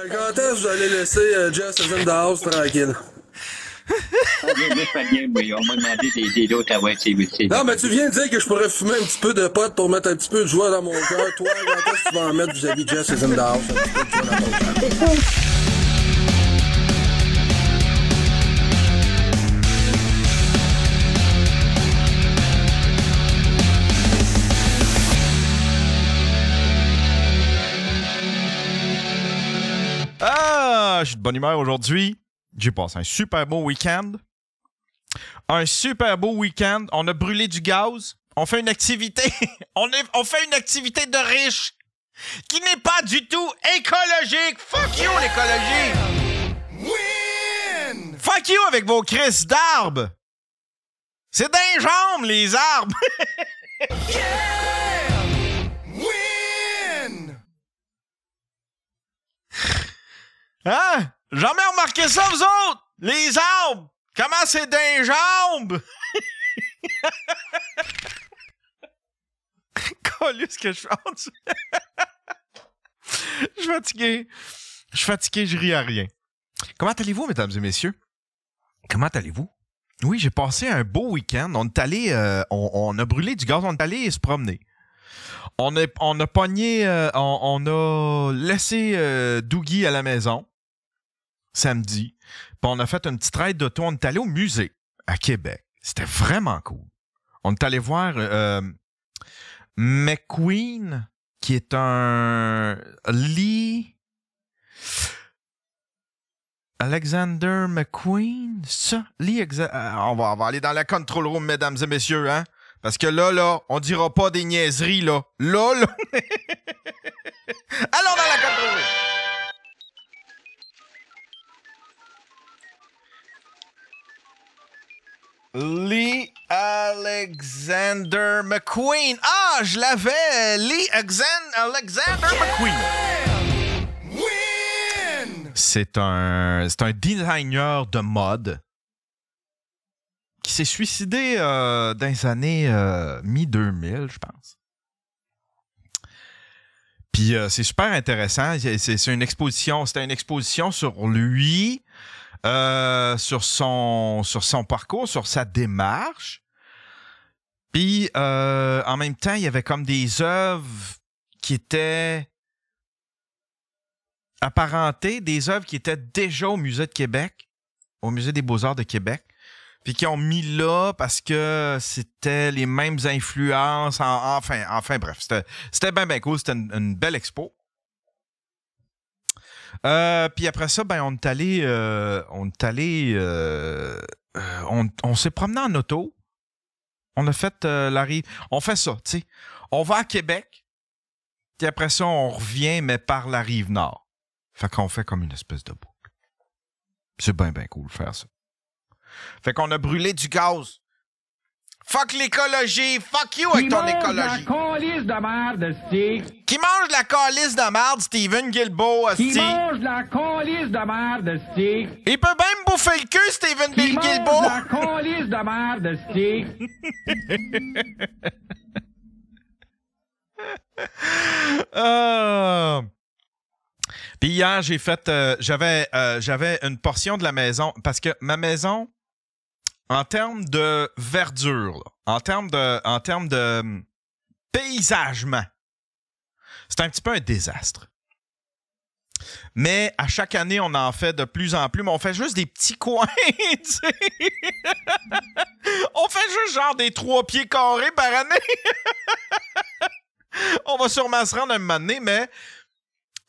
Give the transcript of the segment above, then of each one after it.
Quand est-ce que vous allez laisser Jess in the house tranquille? On m'a demandé d'autres à c'est. Non, mais tu viens de dire que je pourrais fumer un petit peu de pot pour mettre un petit peu de joie dans mon cœur. Toi, quand est-ce que tu vas en mettre vis-à-vis Jess is in the house? Un petit peu de joie dans ton cœur. Je suis de bonne humeur aujourd'hui. J'ai passé un super beau week-end. Un super beau week-end. On a brûlé du gaz. On fait une activité. on fait une activité de riche qui n'est pas du tout écologique. Fuck you, l'écologie. Win! Fuck you avec vos crises d'arbres. C'est des jambes, les arbres. Yeah! Win! Hein? Jamais remarqué ça, vous autres? Les arbres! Comment c'est des jambes? Calisse que je chante. Je suis fatigué. Je ris à rien. Comment allez-vous, mesdames et messieurs? Comment allez-vous? Oui, j'ai passé un beau week-end. On est allé, on a brûlé du gaz, on est allé se promener. On a pogné, on a laissé Dougie à la maison samedi. Puis on a fait une petite ride d'auto. On est allé au musée à Québec. C'était vraiment cool. On est allé voir McQueen, qui est un Lee Alexander McQueen, ça? On va aller dans la control room, mesdames et messieurs, hein? Parce que là, on dira pas des niaiseries, là. Là. Allons dans la control room! Lee Alexander McQueen. Ah, je l'avais! Lee Alexander McQueen. Win! C'est un designer de mode qui s'est suicidé dans les années mi-2000, je pense. Puis c'est super intéressant. C'est une exposition. C'était une exposition sur lui, sur son parcours, sur sa démarche. Puis en même temps, il y avait comme des œuvres qui étaient apparentées, des œuvres qui étaient déjà au Musée de Québec, au Musée des Beaux-Arts de Québec, puis qui ont mis là parce que c'était les mêmes influences. Enfin bref, c'était bien cool. C'était une belle expo. Puis après ça, ben on s'est promené en auto. On a fait la rive. On fait ça, tu sais. On va à Québec, puis après ça, on revient, mais par la rive nord. Fait qu'on fait comme une espèce de boucle. C'est bien cool de faire ça. Fait qu'on a brûlé du gaz. Fuck l'écologie! Fuck you avec ton écologie! Qui mange de la calice de merde, Steven Guilbeault, Qui mange de la calice de merde, stick. Il peut même bouffer le cul, Steven Guilbeault! Qui mange de la calice de merde, stick. Puis hier, j'ai fait... j'avais une portion de la maison, parce que ma maison, en termes de verdure, là, en termes de paysagement, c'est un petit peu un désastre. Mais à chaque année, on en fait de plus en plus, mais on fait juste des petits coins, tu sais. On fait juste genre des 3 pieds carrés par année. On va sûrement se rendre un moment donné, mais...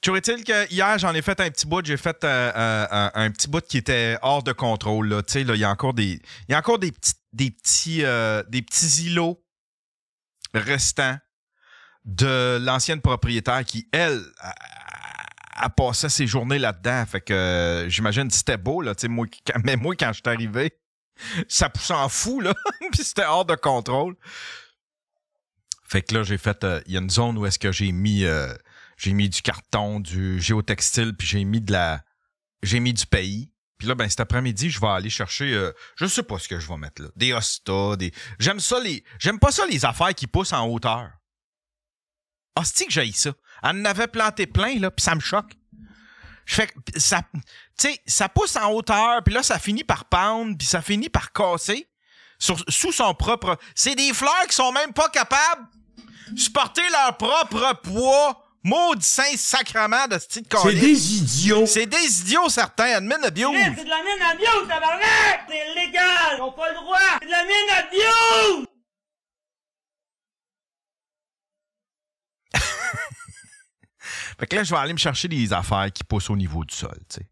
Toujours est-il que hier, j'en ai fait un petit bout. J'ai fait un petit bout qui était hors de contrôle. Là. Tu sais, là, il y a encore des petits îlots restants de l'ancienne propriétaire qui, elle, a passé ses journées là-dedans. Fait que j'imagine que c'était beau. Là, moi, quand je suis arrivé, ça poussait en fou. Là. Puis c'était hors de contrôle. Fait que là, j'ai fait... Il y a une zone où est-ce que j'ai mis du carton, du géotextile, puis j'ai mis du pays. Puis là, ben cet après-midi, je vais aller chercher, je sais pas ce que je vais mettre là. Des hostas, j'aime pas ça les affaires qui poussent en hauteur. Hostie que j'haïs ça. Elle en avait planté plein, là, puis ça me choque. Je fais ça, tu sais, ça pousse en hauteur, puis là, ça finit par pendre, puis ça finit par casser sous son propre... C'est des fleurs qui sont même pas capables de supporter leur propre poids. Maudit saint sacrement de ce type de C'est des idiots. C'est des idiots, certains. Admin abuse. C'est de la mine à bio, tabarnak! C'est illégal! Ils ont pas le droit! C'est de la mine à bio! Fait que là, je vais aller me chercher des affaires qui poussent au niveau du sol, tu sais.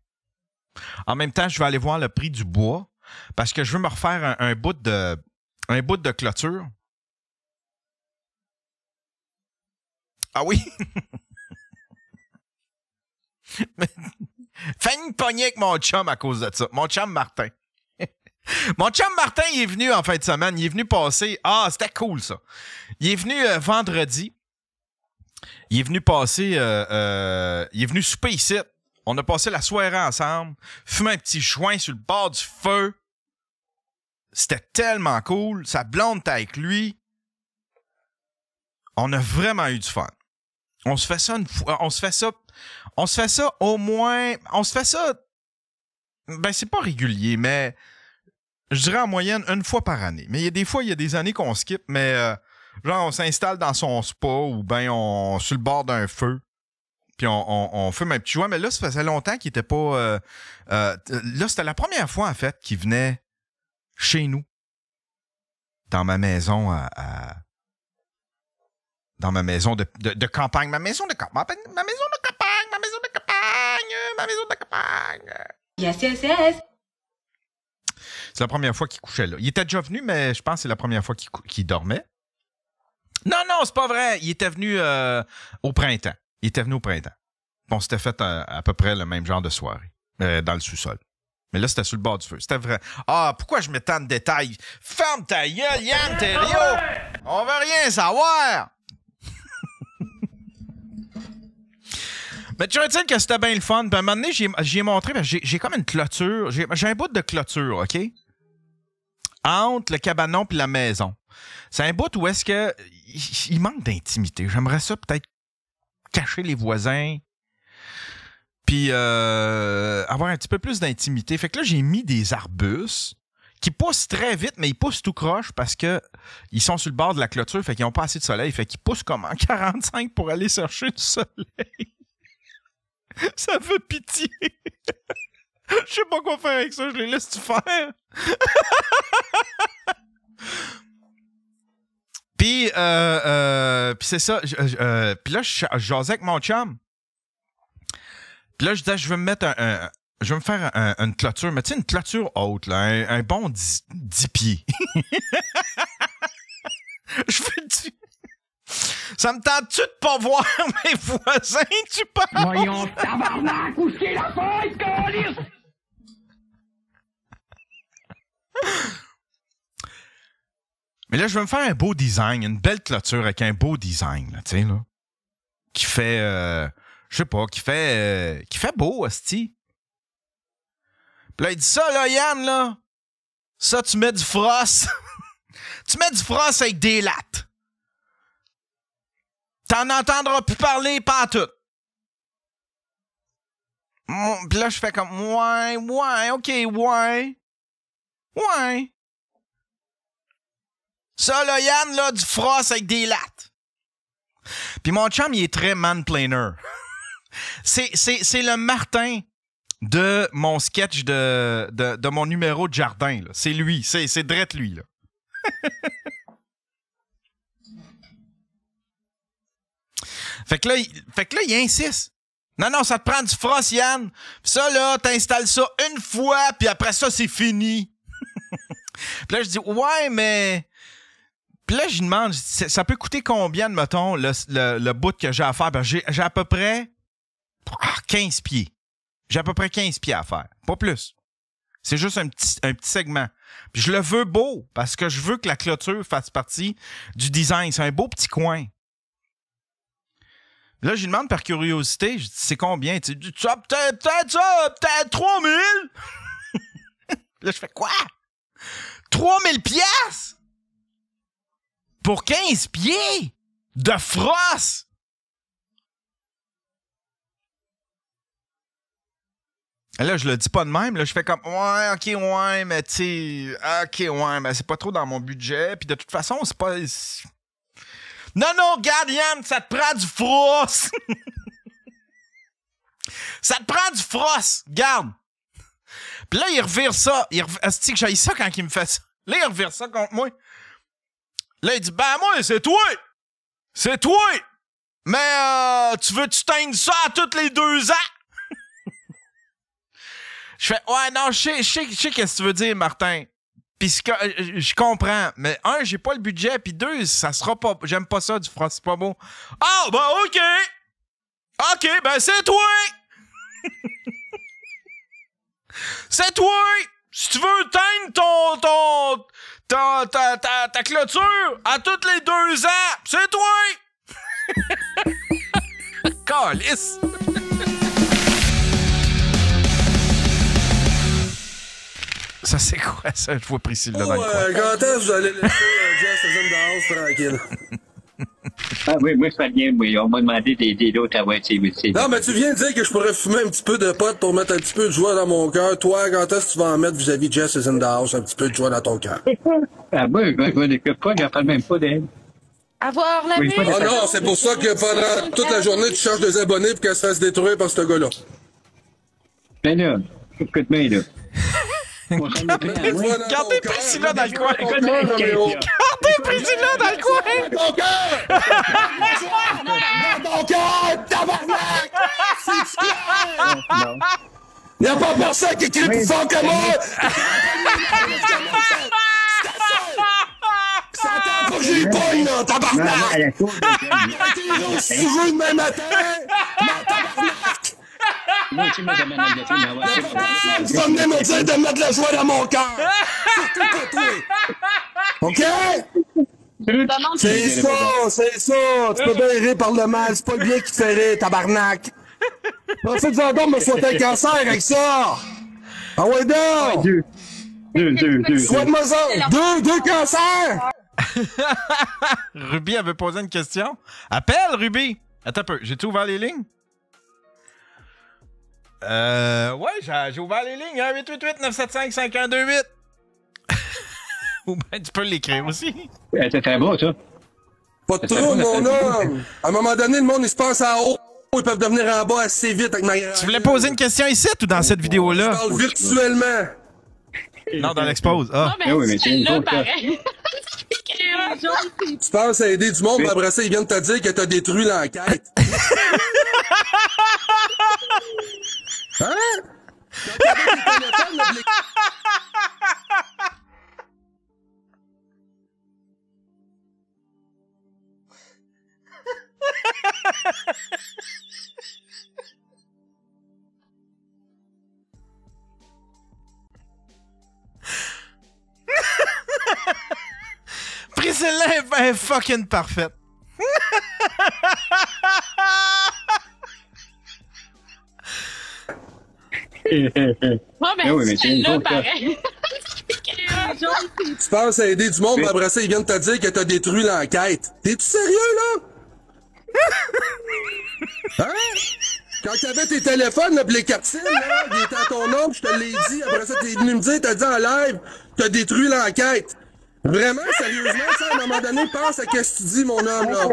En même temps, je vais aller voir le prix du bois parce que je veux me refaire un bout de clôture. Ah oui? Fais une poignée avec mon chum à cause de ça. Mon chum Martin. Mon chum Martin, il est venu en fin de semaine. Il est venu passer... Ah, c'était cool, ça. Il est venu vendredi. Il est venu passer... il est venu souper ici. On a passé la soirée ensemble. Fumé un petit joint sur le bord du feu. C'était tellement cool. Sa blonde était avec lui. On a vraiment eu du fun. On se fait ça une fois. On se fait ça au moins... On se fait ça... Ben, c'est pas régulier, mais... Je dirais en moyenne une fois par année. Mais il y a des fois, il y a des années qu'on skip, mais genre on s'installe dans son spa ou ben on sur le bord d'un feu. Puis on fume un petit joint. Mais là, ça faisait longtemps qu'il était pas... là, c'était la première fois, en fait, qu'il venait chez nous. Dans ma maison dans ma maison de campagne. Ma maison de campagne. Ma maison de campagne. Ma maison de campagne. Ma maison de campagne. Yes, yes, yes. C'est la première fois qu'il couchait là. Il était déjà venu, mais je pense que c'est la première fois qu'il dormait. Non, c'est pas vrai. Il était venu au printemps. On s'était fait à peu près le même genre de soirée dans le sous-sol. Mais là, c'était sur le bord du feu. C'était vrai. Ah, pourquoi je mets tant de détails? Ferme ta gueule, Yann Terriot! On veut rien savoir! Mais tu vois-tu que c'était bien le fun? Puis à un moment donné, j'ai montré, parce que j'ai comme une clôture. J'ai un bout de clôture, OK? Entre le cabanon puis la maison. C'est un bout où est-ce que il manque d'intimité. J'aimerais ça peut-être cacher les voisins. Puis avoir un petit peu plus d'intimité. Fait que là, j'ai mis des arbustes qui poussent très vite, mais ils poussent tout croche parce que ils sont sur le bord de la clôture. Fait qu'ils n'ont pas assez de soleil. Fait qu'ils poussent comme en 45 pour aller chercher du soleil. Ça fait pitié. Je sais pas quoi faire avec ça. Je les laisse-tu faire? Puis c'est ça. Puis là, je jasais avec mon chum. Puis là, je disais, je vais me faire une clôture. Mais tu sais, une clôture haute, là. Un bon 10 pieds. Je fais du... Ça me tente-tu de pas voir mes voisins, tu parles? Voyons, tabarnak, où c'est la feuille, câlisse? Mais là, je vais me faire un beau design, une belle clôture avec un beau design, là, tu sais, là. Qui fait, je sais pas, qui fait beau, hostie. Puis là, il dit ça, là, Yann, là. Ça, tu mets du frost. Tu mets du frost avec des lattes. T'en entendras plus parler, pas tout. Puis là, je fais comme, ouais, ok, ouais. Ça, là, Yann, là, du frost avec des lattes. Puis mon chum, il est très man-planer. C'est le Martin de mon sketch de mon numéro de jardin, là. C'est lui, c'est drette lui, là. Fait que là, il insiste. Non, ça te prend du frost, Yann. Ça, là, t'installes ça une fois, puis après ça, c'est fini. Puis là, je dis, ouais, mais... Puis là, je lui demande, ça peut coûter combien, mettons, le bout que j'ai à faire? Ben, j'ai à peu près 15 pieds. J'ai à peu près 15 pieds à faire. Pas plus. C'est juste un petit segment. Puis je le veux beau, parce que je veux que la clôture fasse partie du design. C'est un beau petit coin. Là, je lui demande par curiosité, je dis, c'est combien? Tu dis, peut-être 3000? Là, je fais quoi? 3000 piastres? Pour 15 pieds? De frost? Là, je le dis pas de même. Là, je fais comme, ouais, OK, ouais, mais tu sais, OK, ouais, mais c'est pas trop dans mon budget. Puis de toute façon, c'est pas... Non, non, regarde, Yann, ça te prend du frost. Ça te prend du frost, regarde. Puis là, il revire ça. Est-ce que j'aille ça quand il me fait ça? Là, il revire ça contre moi. Là, il dit, ben moi, c'est toi. C'est toi. Mais tu veux-tu teindre ça à tous les 2 ans? Je fais, ouais, non, je sais qu'est-ce que tu veux dire, Martin. Puis je comprends. Mais un, j'ai pas le budget. Puis 2, ça sera pas... J'aime pas ça, du frost, c'est pas beau. Ah, ben OK. OK, ben c'est toi. C'est toi. Si tu veux teindre ta clôture à toutes les 2 ans, c'est toi. Calice. Ça, c'est quoi, ça? Je vois Priscilla dans le coin. Quand est-ce que vous allez laisser Jess in the house tranquille? Ah oui, moi, c'est pas bien, oui. On m'a demandé d'aider l'autre à moitié aussi. Non, mais tu viens de dire que je pourrais fumer un petit peu de pot pour mettre un petit peu de joie dans mon cœur. Toi, quand est-ce que tu vas en mettre vis-à-vis Jess is in the house, un petit peu de joie dans ton cœur? Ah oui, je n'écoute pas, j'en parle même pas d'elle. Avoir la Oui, vue. Ah non, c'est pour ça que pendant toute la journée, tu cherches des abonnés pour qu'elle se fasse détruire par ce gars-là. Ben là, écoute bien, là. Gardez Priscilla dans le coin. Gardez Gardez Priscilla dans le coin. ton cœur! Dans ton cœur, tabarnak! C'est clair! Non. Y'a pas personne qui crie plus fort que moi! Ça entend pas que j'ai eu pogne, là, Non, tabarnak! à la cour de Si tu veux demain matin, tabarnak! moi, tu m'as jamais négocié, mais ouais, c'est bon. Tu vas venir me dire de mettre de la joie dans mon cœur! Surtout pas toi! OK? C'est ça! Tu peux bien rire par le mal, c'est pas le bien qui te fait rire, tabarnak! Faites-en donc me souhaiter un cancer avec ça! Ah ouais, donc! Deux. Souhaite-moi ça! Deux cancers! Ruby avait posé une question. Appelle, Ruby! Attends un peu, j'ai-tu ouvert les lignes? Ouais, j'ai ouvert les lignes. 888-975-5128. Ou ben, tu peux l'écrire aussi. C'est très beau, ça. Pas de trop, mon homme! À un moment donné, le monde, il se passe en haut. Ils peuvent devenir en bas assez vite avec ma... Tu voulais poser une question ici ou dans cette Je vidéo-là? parle virtuellement. Non, dans l'expose. Ah. Non, mais Ah oui, mais c'est une là, autre, ça. pareil. Tu penses à aider du monde, mais après ça, ils viennent te dire que t'as détruit l'enquête. Hein? Quand t'avais tes téléphones, là, Priscilla est fucking parfaite. Non, mais Ah oui, mais c'est une là, autre, ça. pareil. tu penses à aider du monde, mais après ça, ils viennent te dire que t'as détruit l'enquête. T'es-tu sérieux, là? Hein? Quand t'avais tes téléphones, là, pis les cartines, là, ils étaient à ton nom, je te l'ai dit. Après ça, t'es venu me dire, t'as dit en live, t'as détruit l'enquête. Vraiment, sérieusement, ça, à un moment donné, pense à qu'est-ce que tu dis, mon homme, là.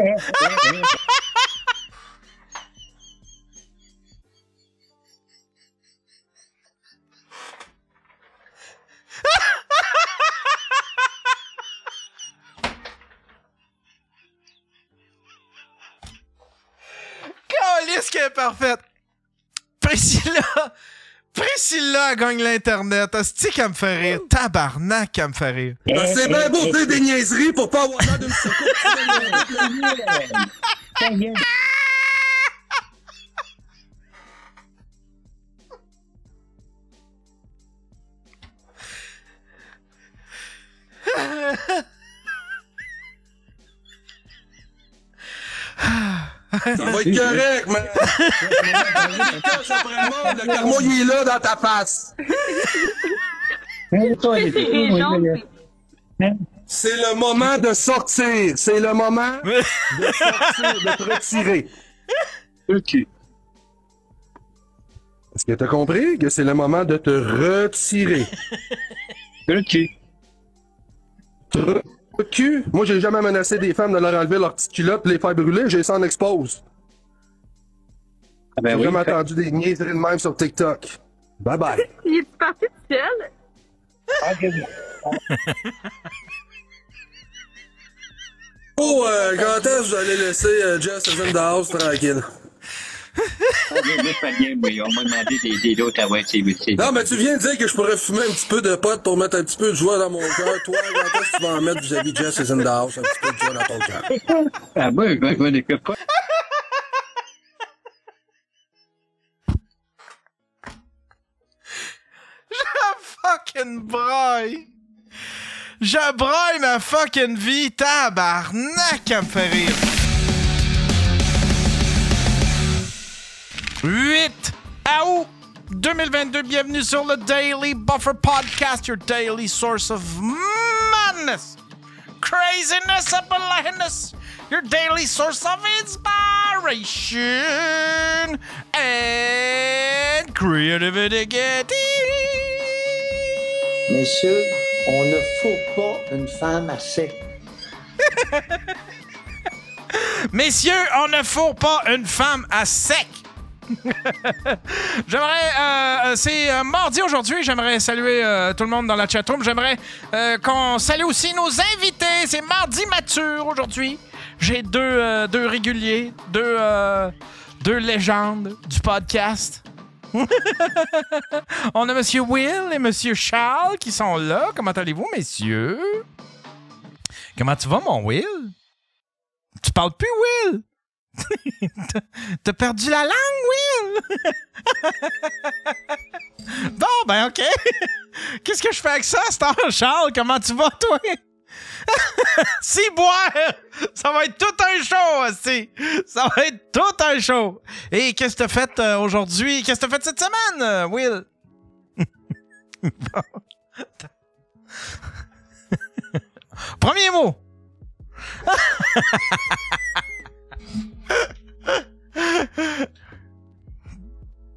Calisse qu'elle est parfaite. Priscilla gagne l'Internet. Asti qu'elle me fait rire. Tabarnak qu'elle me fait rire. Ben, c'est bien beau de dire des niaiseries pour pas avoir l'air d'une soucoupe. Ça va être correct, man. Le karma, il est là dans ta face. C'est le moment de sortir. C'est le moment de sortir, de te retirer. Ok. Est-ce que t'as compris que c'est le moment de te retirer? Le cul. Cul? Moi, j'ai jamais menacé des femmes de leur enlever leurs petites culottes et les faire brûler, j'ai ça en expose. Ah ben J'ai oui. jamais entendu des niaiseries de même sur TikTok. Bye bye. Il est parti tout seul. Oh, quand est-ce que vous allez laisser Jess in the house tranquille? Moi, je fais bien, oui. On m'a demandé des d'autres à voir si Non, mais tu viens de dire que je pourrais fumer un petit peu de pot pour mettre un petit peu de joie dans mon cœur. Toi, quand est-ce que tu vas en mettre vis-à-vis de Jess in the house? Un petit peu de joie dans ton cœur. Ah ben, je n'écoute pas. Fucking braille! Je braille ma fucking vie, tabarnak, à me fait rire. 8 août 2022, bienvenue sur le Daily Buffer Podcast, your daily source of madness, craziness, and blindness, your daily source of inspiration and creativity. Messieurs, on ne fourre pas une femme à sec. Messieurs, on ne fourre pas une femme à sec. C'est mardi aujourd'hui. J'aimerais saluer tout le monde dans la chatroom. J'aimerais qu'on salue aussi nos invités. C'est mardi mature aujourd'hui. J'ai deux réguliers, deux légendes du podcast. On a Monsieur Will et Monsieur Charles qui sont là. Comment allez-vous, messieurs? Comment tu vas, mon Will? Tu parles plus, Will? T'as perdu la langue, Will? Bon, ben, OK. Qu'est-ce que je fais avec ça, Star Charles? Comment tu vas, toi? Si boire! Ça va être tout un show, aussi! Ça va être tout un show! Et qu'est-ce que t'as fait aujourd'hui? Qu'est-ce que t'as fait cette semaine, Will? Bon. Premier mot!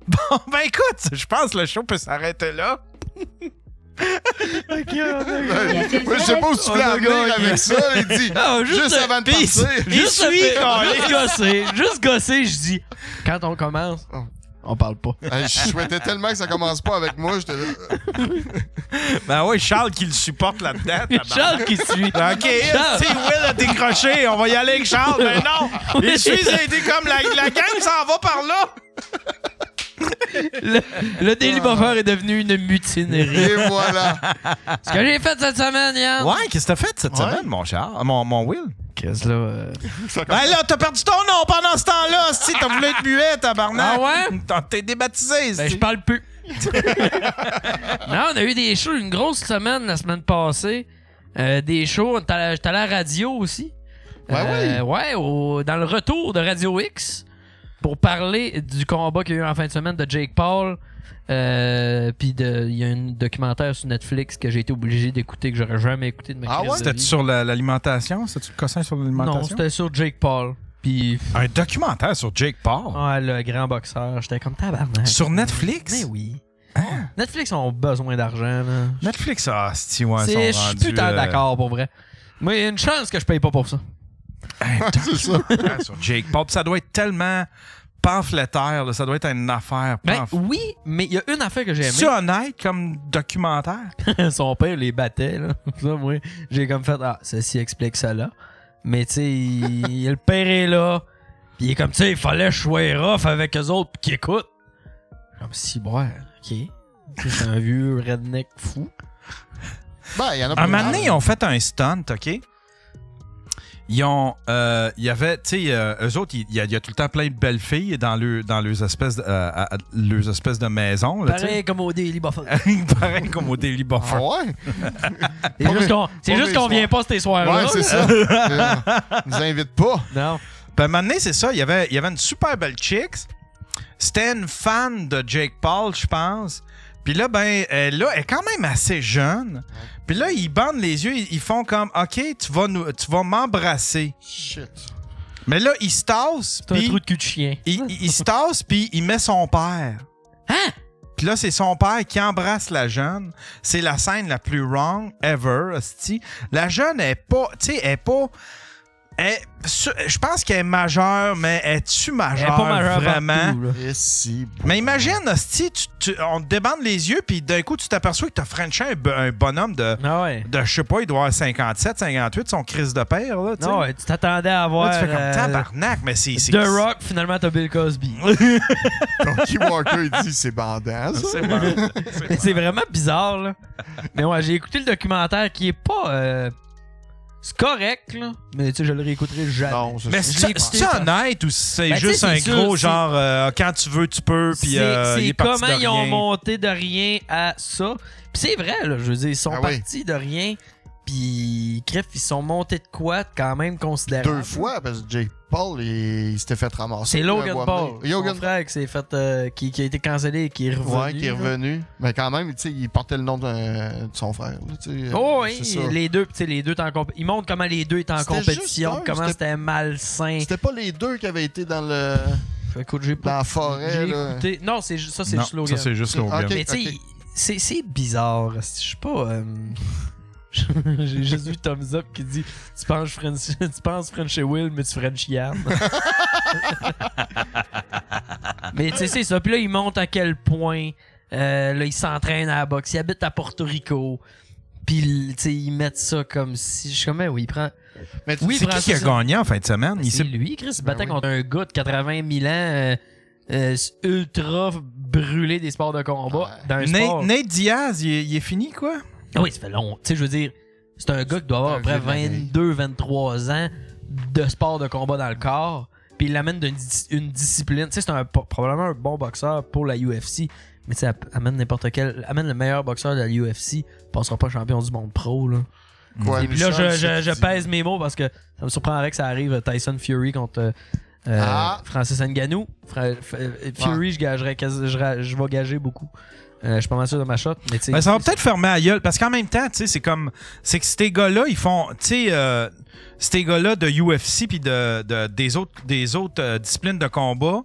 Bon, ben écoute, je pense que le show peut s'arrêter là. Moi, je sais pas où tu voulais en venir avec ça. Il dit, juste avant de partir. Juste gosser, je dis, quand on commence, on parle pas. Je souhaitais tellement que ça commence pas avec moi. J'étais là. Ben oui, Charles qui le supporte là-dedans. Charles qui suit. OK, si Will a décroché, on va y aller avec Charles. Mais non, il suit, c'est comme la gang s'en va par là. Le Daily Buffer est devenu une mutinerie. Et voilà. Ce que j'ai fait cette semaine, Yann. Ouais, qu'est-ce que t'as fait cette semaine, mon Charles? Mon Will? Qu'est-ce là? Ben là, t'as perdu ton nom pendant ce temps-là, si t'as voulu être muet, tabarnak. Ah ouais? T'es débaptisé, Ben, je parle plus. Non, on a eu des shows, une grosse semaine la semaine passée. Des shows, j'étais à la radio aussi. Ouais, dans le retour de Radio X. Pour parler du combat qu'il y a eu en fin de semaine de Jake Paul. Puis il y a un documentaire sur Netflix que j'ai été obligé d'écouter, que j'aurais jamais écouté de ma crise de vie. C'était sur l'alimentation? C'était-tu le cossin sur l'alimentation? Non, c'était sur Jake Paul. Puis... Un documentaire sur Jake Paul? Ouais, le grand boxeur. J'étais comme tabarnak. Sur Netflix? Mais oui. Netflix ont besoin d'argent, là. Netflix, ouais, je suis putain d'accord, pour vrai. Mais il y a une chance que je paye pas pour ça. C'est ça. Sur Jake Paul. Ça doit être tellement pamphlétaire, là. Ça doit être une affaire. Ben oui, mais il y a une affaire que j'ai aimée. C'est honnête comme documentaire? Son père les battait, là. Ça, moi, j'ai comme fait, ceci explique ça là. Mais tu sais, le père est là. Pis il est comme, tu sais, il fallait que je sois rough avec eux autres pis qu'ils écoutent. Comme si, ok. C'est un vieux redneck fou. Ben, il y en a un moment donné, ils ont fait un stunt, OK? Ils ont... il y avait... Tu sais, eux autres, il y a tout le temps plein de belles filles dans leurs espèces de maisons. Là, pareil comme au Daily Buffer. Pareil comme au Daily Buffer. Ah ouais? C'est juste qu'on vient pas ces soirs-là. Ouais, c'est ça. Ils nous invitent pas. Non. Puis à un moment donné, c'est ça. Il y avait une super belle chick. C'était une fan de Jake Paul, je pense. Puis là, ben, elle est quand même assez jeune. Puis là, ils bandent les yeux, ils font comme, OK, tu vas m'embrasser. Shit. Mais là, il se tasse. C'est un trou de cul de chien. Il se tasse, puis il met son père. Hein? Puis là, c'est son père qui embrasse la jeune. C'est la scène la plus wrong ever, hostie. La jeune est pas... Tu sais, elle est pas... Je pense qu'elle est majeure, mais es-tu majeure, Elle est pas majeure vraiment? partout, là. Et si, Mais imagine, hostie, on te débande les yeux, puis d'un coup, tu t'aperçois que t'as frenché un bonhomme de, je sais pas, il doit avoir 57, 58, son crise de père, là, tu sais. Non, ouais, tu t'attendais à avoir... Là, tu fais comme tabarnak, mais c'est... The Rock, finalement, t'as Bill Cosby. Donkey Walker, il dit c'est bandant, ça. C'est vraiment bizarre, là. Mais ouais, j'ai écouté le documentaire qui est pas... c'est correct, là. Mais tu sais, je le réécouterai jamais. Non, mais c'est honnête ou c'est juste un gros genre quand tu veux, tu peux, puis il est parti comment de ils ont rien. monté de rien à ça. Puis c'est vrai, là, je veux dire, ils sont partis de rien. Puis, bref, ils sont montés de quoi quand même considérable. 2 fois, parce que Jake Paul, il s'était fait ramasser. C'est Logan Paul, son frère qui s'est fait, qui a été cancellé et qui est revenu. Ouais, qui est revenu. Mais quand même, tu sais, il portait le nom de son frère. Oh oui, les deux étaient en compétition. Ils montrent comment les deux étaient en compétition, comment c'était malsain. C'était pas les deux qui avaient été dans le... Écoute, j'ai pas... Dans la forêt, là. Écouté... Non, ça, c'est juste Logan. Ça, c'est juste Logan. Mais tu sais, c'est bizarre. Je suis pas... J'ai juste vu Thumbs Up qui dit tu penses French et Will, mais tu French Yann. Mais tu sais, c'est ça. Puis là, il montre à quel point là, il s'entraîne à la boxe. Il habite à Porto Rico. Puis, tu sais, ils mettent ça comme si. Je sais comment, oui, il prend. Mais oui, c'est qui a gagné en fin de semaine? C'est lui, Chris. Il se battait contre un gars de 80 000 ans. Ultra brûlé des sports de combat. Nate Diaz, il est fini, quoi? Ah oui, ça fait long. Tu sais, je veux dire, c'est un gars qui doit avoir à peu près 22, 23 ans de sport de combat dans le corps. Puis il l'amène d'une discipline. Tu sais, c'est probablement un bon boxeur pour la UFC. Mais tu sais, amène n'importe quel. Amène le meilleur boxeur de la UFC. Passera pas champion du monde pro, là. Quoi, et puis là, je pèse mes mots parce que ça me surprendrait que ça arrive Tyson Fury contre Francis Ngannou. Fury, je vais gager beaucoup. Je suis pas mal sûr de ma shot. Mais ça va peut-être fermer la gueule parce qu'en même temps, tu sais, c'est que ces gars-là, ils font, tu sais, ces gars-là de UFC puis des autres disciplines de combat,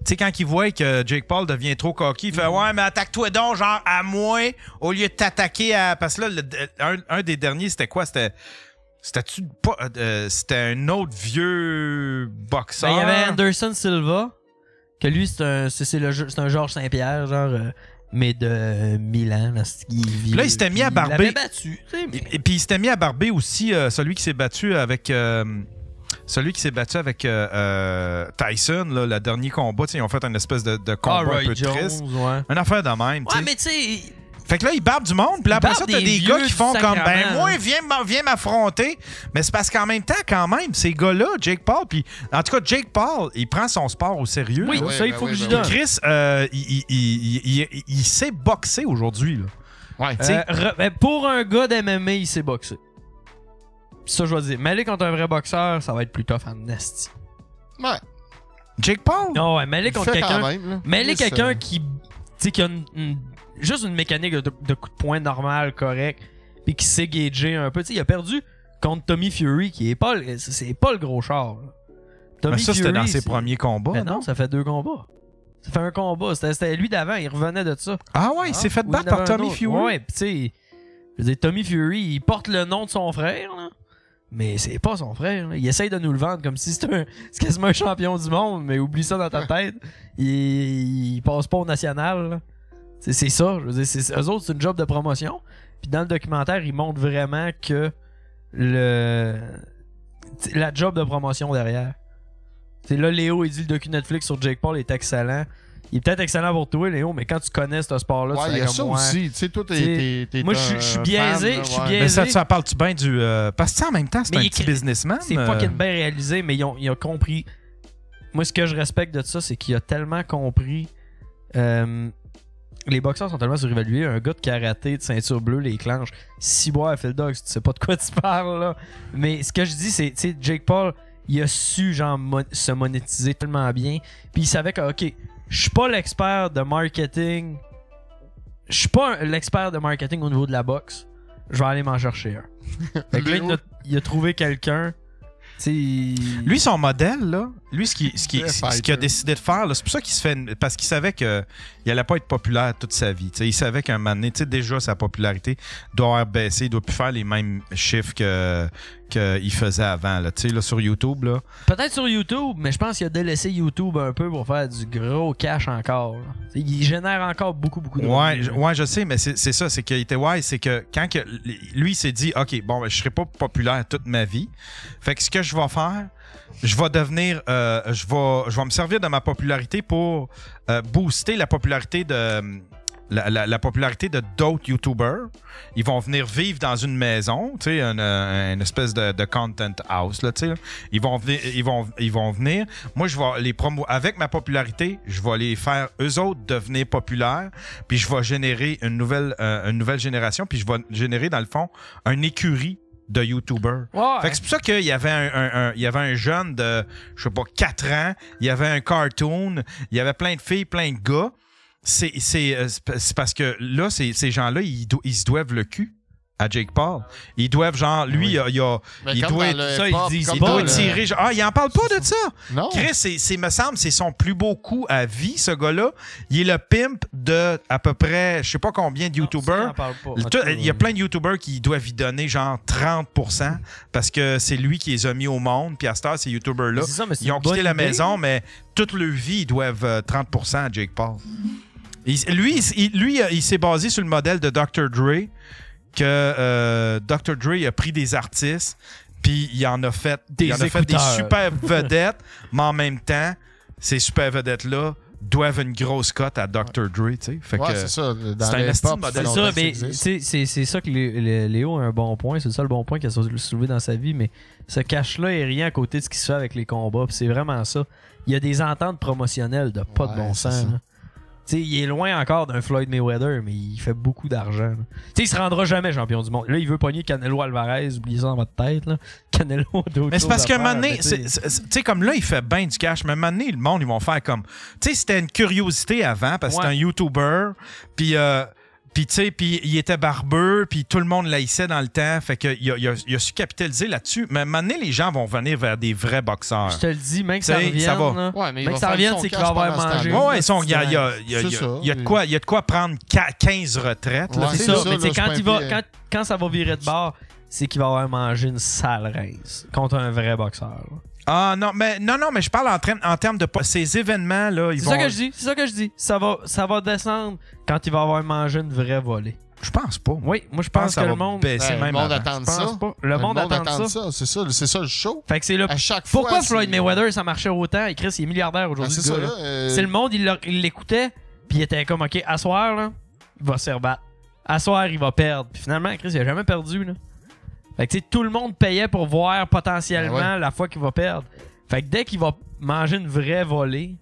tu sais, quand ils voient que Jake Paul devient trop cocky, il fait ouais, mais attaque-toi donc, genre à moi, au lieu de t'attaquer à. Parce que là, un des derniers, c'était quoi? C'était un autre vieux boxeur. Il y avait Anderson Silva, que lui, c'est un Georges Saint-Pierre, genre. Mais de Milan, là, il s'était mis à barber. Il l'avait battu. Et puis il s'était mis à barber aussi celui qui s'est battu avec Tyson, là, le dernier combat. Ils ont fait une espèce de combat un peu triste. Ouais. Une affaire de même. Ouais, mais tu sais. Fait que là, ils barbent du monde, puis après ça, t'as des gars qui font comme moi, viens m'affronter. Mais c'est parce qu'en même temps, quand même, ces gars-là, Jake Paul, puis en tout cas, Jake Paul, il prend son sport au sérieux. Oui, ça, il faut que je donne. Chris, il sait boxer aujourd'hui. Ouais. Pour un gars d'MMA, il sait boxer. Ça, je vais dire. Mêler contre un vrai boxeur, ça va être plus tough en nasty. Ouais. Jake Paul? Non, ouais, mêler contre quelqu'un. Mêler quelqu'un qui a juste une mécanique de coup de poing normal, correct, puis qui sait gager un peu. T'sais, il a perdu contre Tommy Fury, qui est pas c'est pas le gros char. Mais ça, c'était dans ses premiers combats. Mais non, ça fait 2 combats. Ça fait un combat. C'était lui d'avant, il revenait de ça. Ah ouais, il s'est fait battre par Tommy Fury. Ouais, pis tu sais, je veux dire, Tommy Fury, il porte le nom de son frère, là. Mais c'est pas son frère. Là. Il essaye de nous le vendre comme si c'est quasiment un champion du monde, mais oublie ça dans ta tête. Il passe pas au national, là. C'est ça, je veux dire, eux autres, c'est une job de promotion. Puis dans le documentaire, ils montrent vraiment que la job de promotion derrière. C'est là, Léo, il dit le docu Netflix sur Jake Paul est excellent. Il est peut-être excellent pour toi, Léo, mais quand tu connais ce sport-là, ouais, tu il y a ça aussi. Tu sais, toi, t'es moi, je suis biaisé. Mais ça parle-tu bien du. Parce que en même temps, c'est un petit businessman. C'est fucking bien réalisé, mais il a compris. Moi, ce que je respecte de ça, c'est qu'il a tellement compris. Les boxeurs sont tellement surévalués. Un gars de karaté, de ceinture bleue, les clenches. Si boire Phil Dogs, tu sais pas de quoi tu parles, là. Mais ce que je dis, c'est, tu sais, Jake Paul, il a su, genre, se monétiser tellement bien. Puis il savait que, ok, je suis pas l'expert de marketing. Je suis pas l'expert de marketing au niveau de la boxe. Je vais aller m'en chercher un. Fait que là, il a trouvé quelqu'un. Tu Lui, son modèle, là, lui, ce qu'il a décidé de faire, là, c'est pour ça qu'il se fait... Parce qu'il savait qu'il allait pas être populaire toute sa vie. T'sais, il savait qu'à un moment donné, déjà, sa popularité doit avoir baissé. Il doit plus faire les mêmes chiffres qu'il faisait avant. Là, là, sur YouTube. Là. Peut-être sur YouTube, mais je pense qu'il a délaissé YouTube un peu pour faire du gros cash encore. Là. Il génère encore beaucoup de revenus. Ouais, je sais, mais c'est ça. C'est qu'il était wise. C'est que quand lui, il s'est dit, OK, bon, ben, je serai pas populaire toute ma vie. Fait que ce que je vais faire, je vais devenir... je vais me servir de ma popularité pour booster la popularité de... La popularité de d'autres YouTubers. Ils vont venir vivre dans une maison, tu sais, une espèce de content house, là, tu sais. Ils vont venir. Moi, je vais les promouvoir. Avec ma popularité, je vais les faire, eux autres, devenir populaires. Puis je vais générer une nouvelle génération. Puis je vais générer, dans le fond, une écurie de YouTubers. Ouais. Fait que c'est pour ça qu'il y avait un jeune de, je sais pas, 4 ans. Il y avait un cartoon. Il y avait plein de filles, plein de gars. C'est parce que là, ces gens-là, ils se doivent le cul à Jake Paul. Ils doivent, genre, lui, il doit tirer. Genre, il en parle pas de ça. Non. Chris, me semble, c'est son plus beau coup à vie, ce gars-là. Il est le pimp de à peu près, je sais pas combien de YouTubers. Il y a plein de YouTubers qui doivent y donner, genre, 30% parce que c'est lui qui les a mis au monde. Puis à cette heure, ces YouTubers-là, ils ont quitté la maison, mais toute leur vie, ils doivent 30% à Jake Paul. Lui, il s'est basé sur le modèle de Dr. Dre, que Dr. Dre a pris des artistes, puis il en a fait des super vedettes, mais en même temps, ces super vedettes-là doivent une grosse cote à Dr. Dre, tu sais. Fait que c'est ça. C'est un estime modèle. C'est ça, mais c'est ça que Léo a un bon point. C'est ça le bon point qu'il a soulevé dans sa vie, mais ce cash-là est rien à côté de ce qui se fait avec les combats, puis c'est vraiment ça. Il y a des ententes promotionnelles de pas de bon sens. T'sais, il est loin encore d'un Floyd Mayweather, mais il fait beaucoup d'argent. Il se rendra jamais champion du monde. Là, il veut pogner Canelo Alvarez, oubliez ça dans votre tête. Là. Canelo d'autres. Mais c'est parce qu'à un moment donné, comme là, il fait bien du cash, mais à un moment donné, le monde, ils vont faire comme... Tu sais, c'était une curiosité avant, parce que c'était un YouTuber, puis il était barbeux, puis tout le monde l'haïssait dans le temps. Fait qu'il a su capitaliser là-dessus. Mais à un moment donné, les gens vont venir vers des vrais boxeurs. Je te le dis, même que ça revienne. Mais que ça revienne, c'est qu'il va avoir mangé. Il y a de quoi prendre 15 retraites. Là, c'est ça. Mais quand ça va virer de bord, c'est qu'il va avoir mangé une sale race contre un vrai boxeur. Là. Ah non, mais je parle en termes de ces événements là, c'est ça que je dis. Ça va descendre quand il va avoir mangé une vraie volée. Je pense pas. Oui, moi je pense que le monde baisser même. Le monde attend ça. Le monde attend ça. C'est ça le show. Fait que c'est là. À chaque fois. Pourquoi Floyd Mayweather ça marchait autant et Chris il est milliardaire aujourd'hui. C'est le monde il l'écoutait puis il était comme OK, à soir là, il va se rebattre. À soir il va perdre. Puis finalement Chris il a jamais perdu là. Fait que tout le monde payait pour voir potentiellement la fois qu'il va perdre. Fait que dès qu'il va manger une vraie volée,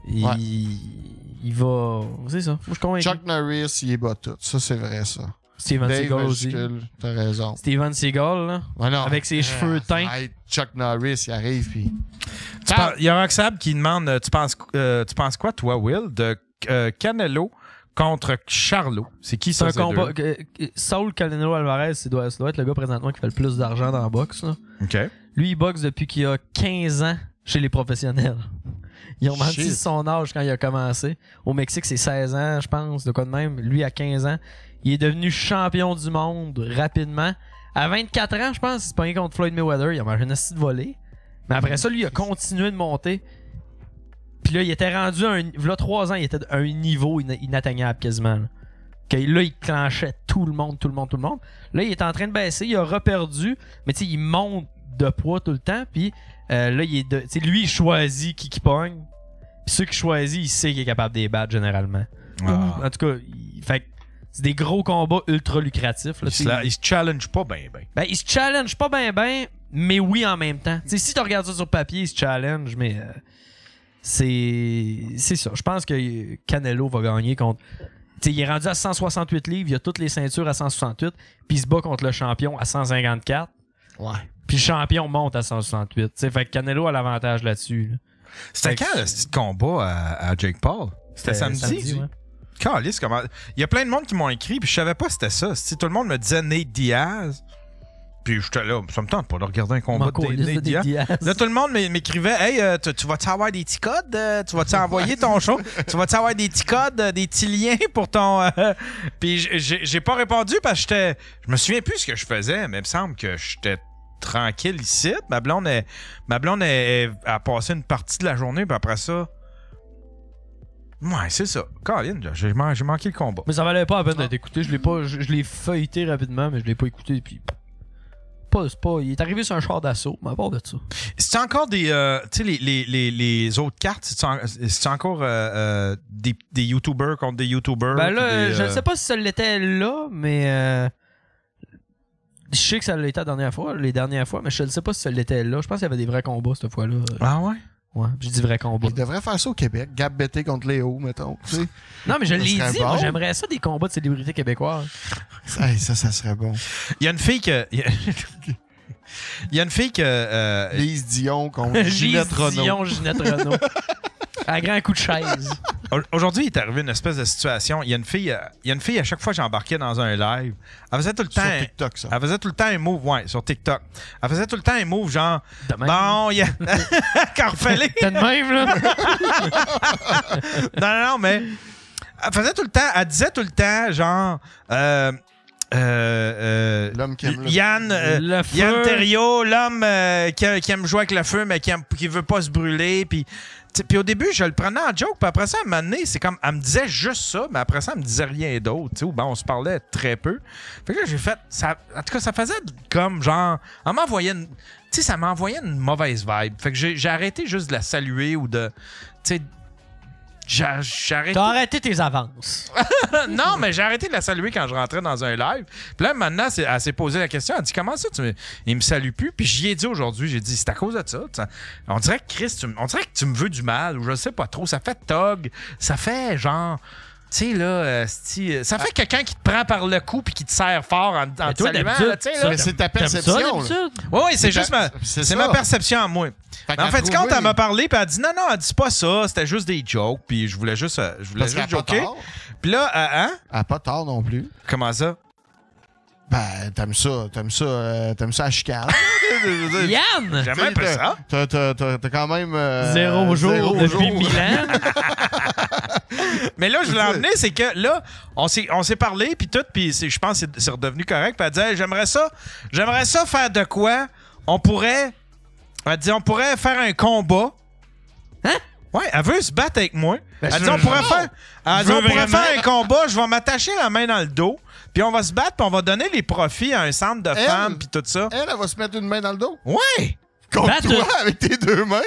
il va... C'est ça, faut que je convainque. Chuck Norris, il est bas tout. Ça, c'est vrai, ça. Steven Seagal aussi. T'as raison. Steven Seagal, là, avec ses cheveux teints. Chuck Norris, il arrive, puis... Il y a Roxab qui demande, tu penses quoi, toi, Will, de Canelo contre Charlo? C'est qui ça? C'est un combat. Saul Canelo Alvarez, ça doit être le gars présentement qui fait le plus d'argent dans la boxe. Là. OK. Lui, il boxe depuis qu'il a 15 ans chez les professionnels. Ils ont menti son âge quand il a commencé. Au Mexique, c'est 16 ans, je pense, de quoi de même. Lui, à 15 ans, il est devenu champion du monde rapidement. À 24 ans, je pense, il s'est pogné contre Floyd Mayweather. Il a mangé une astuce de volée. Mais après ça, lui, il a continué de monter. Puis là, il était rendu là, 3 ans, il était à un niveau inatteignable quasiment. Là, il clenchait tout le monde. Là, il est en train de baisser, il a reperdu, mais tu sais, il monte de poids tout le temps. Puis là, lui, il choisit qui pogne. Puis ceux qui choisissent, il sait qu'il est capable de les battre généralement. En tout cas, c'est des gros combats ultra lucratifs. Là, il se challenge pas bien. Ben, il se challenge pas bien, mais oui en même temps. T'sais, si tu regardes ça sur papier, il se challenge, mais c'est ça. Je pense que Canelo va gagner contre... T'sais, il est rendu à 168 livres, il a toutes les ceintures à 168, puis il se bat contre le champion à 154. Ouais. Puis le champion monte à 168. T'sais, fait que Canelo a l'avantage là-dessus. Là. C'était quand le petit combat à Jake Paul? C'était samedi? Ouais. Calisse, comment... Il y a plein de monde qui m'ont écrit, puis je savais pas c'était ça. Tout le monde me disait Nate Diaz. Puis j'étais là, ça me tente pas de regarder un combat de des Diaz. Là, tout le monde m'écrivait, hey, tu vas-tu avoir des petits codes? Tu vas-tu envoyer ton show? Tu vas-tu avoir des petits codes, des petits liens pour ton. Puis j'ai pas répondu parce que je me souviens plus ce que je faisais, mais il me semble que j'étais tranquille ici. Ma blonde a passé une partie de la journée, puis après ça. Ouais, c'est ça. Colin, j'ai manqué le combat. Mais ça valait pas la peine d'être écouté. Je l'ai feuilleté rapidement, mais je l'ai pas écouté. Puis. Il est arrivé sur un char d'assaut, mais à part de ça. C'est encore des. Tu sais, les autres cartes, c'est encore des YouTubers contre des YouTubers? Ben là, je ne sais pas si ça l'était là, mais. Je sais que ça l'était les dernières fois, mais je ne sais pas si ça l'était là. Je pense qu'il y avait des vrais combats cette fois-là. Ah ouais? Ouais, je dis vrais combats. Il devrait faire ça au Québec. Gab Bété contre Léo, mettons. T'sais. Non, mais je l'ai dit, bon. moi j'aimerais ça des combats de célébrités québécoises. Ça serait bon. Il y a une fille que. Il y a une fille que. Lise Dion contre Ginette Renaud. Ginette Renaud. À grand coup de chaise. Aujourd'hui, il est arrivé une espèce de situation. Il y a une fille, à chaque fois que j'embarquais dans un live, elle faisait tout le temps. Sur TikTok, ça. Elle faisait tout le temps un move, ouais, sur TikTok. Elle faisait tout le temps un move genre. Bon, il y a. Carfellé. T'es de même, là. Non, mais. Elle faisait tout le temps. Elle disait tout le temps, genre. L'homme qui aime Yann Terriot, l'homme qui aime jouer avec le feu, mais qui veut pas se brûler. Puis au début, je le prenais en joke. Puis après ça, à un moment donné, c'est comme. Elle me disait juste ça, mais après ça, elle me disait rien d'autre. Ou ben, on se parlait très peu. Fait que là, j'ai fait. Ça, en tout cas, ça faisait comme genre. Elle m'envoyait une. Tu sais, ça m'envoyait une mauvaise vibe. Fait que j'ai arrêté juste de la saluer ou de. Tu sais. J'ai arrêté. T'as arrêté tes avances. Non, mais j'ai arrêté de la saluer quand je rentrais dans un live. Puis là, maintenant, elle s'est posé la question. Elle dit, comment ça, il me salue plus? Puis j'y ai dit aujourd'hui, j'ai dit, c'est à cause de ça. On dirait que Chris, on dirait que tu me veux du mal, ou je sais pas trop. Ça fait tog. Ça fait genre. Tu sais, là, ça fait quelqu'un qui te prend par le cou puis qui te serre fort en te saluant. Mais c'est ta perception. Oui, c'est juste ma perception à moi. Mais en fait, quand elle m'a parlé, puis elle a dit non, elle dit pas ça, c'était juste des jokes, puis je voulais juste joker. Puis là, hein? Elle a pas tort non plus. Comment ça? Ben, t'aimes ça à chicane. Yann! J'aime un peu ça. T'as quand même... Zéro jour depuis 1000 ans. Mais là, je l'ai emmené, c'est que là, on s'est parlé, puis tout, puis je pense que c'est redevenu correct. Puis elle disait, j'aimerais ça faire de quoi? On pourrait faire un combat. Hein? Ouais, elle veut se battre avec moi. Ben, elle dit, on pourrait faire un combat, je vais m'attacher la main dans le dos, puis on va se battre, puis on va donner les profits à un centre de femmes, puis tout ça. Elle va se mettre une main dans le dos? Ouais! Contre toi, avec tes deux mains?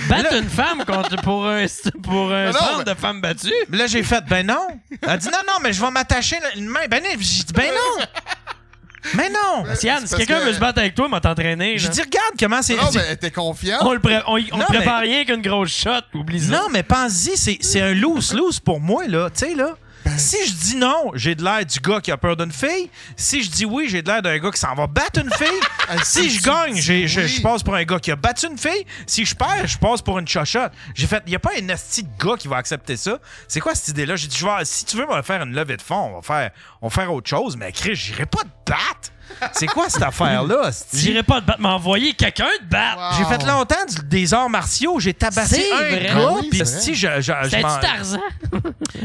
Battre une femme pour un centre de femmes battues? Là, j'ai fait, ben non. Elle dit, non, mais je vais m'attacher une main. Ben non, j'ai dit, ben non. Mais non! Yann, si quelqu'un veut se battre avec toi, m'a t'entraîner. Je dis, regarde comment c'est. Non, mais t'es confiant? On prépare rien qu'une grosse shot, oublie ça. Non, mais pense-y, c'est un loose pour moi, là. Tu sais, là. Si je dis non, j'ai de l'air du gars qui a peur d'une fille. Si je dis oui, j'ai de l'air d'un gars qui s'en va battre une fille. Si je gagne, je passe pour un gars qui a battu une fille. Si je perds, je passe pour une chochotte. J'ai fait, il n'y a pas un asti de gars qui va accepter ça. C'est quoi cette idée-là? J'ai dit, si tu veux me faire une levée de fond, on va faire autre chose. Mais Chris, j'irai pas te battre. C'est quoi cette affaire-là? J'irai pas te battre, m'envoyer quelqu'un te battre. Wow. J'ai fait longtemps des arts martiaux. J'ai tabassé un gars. Puis si c'était-tu Tarzan?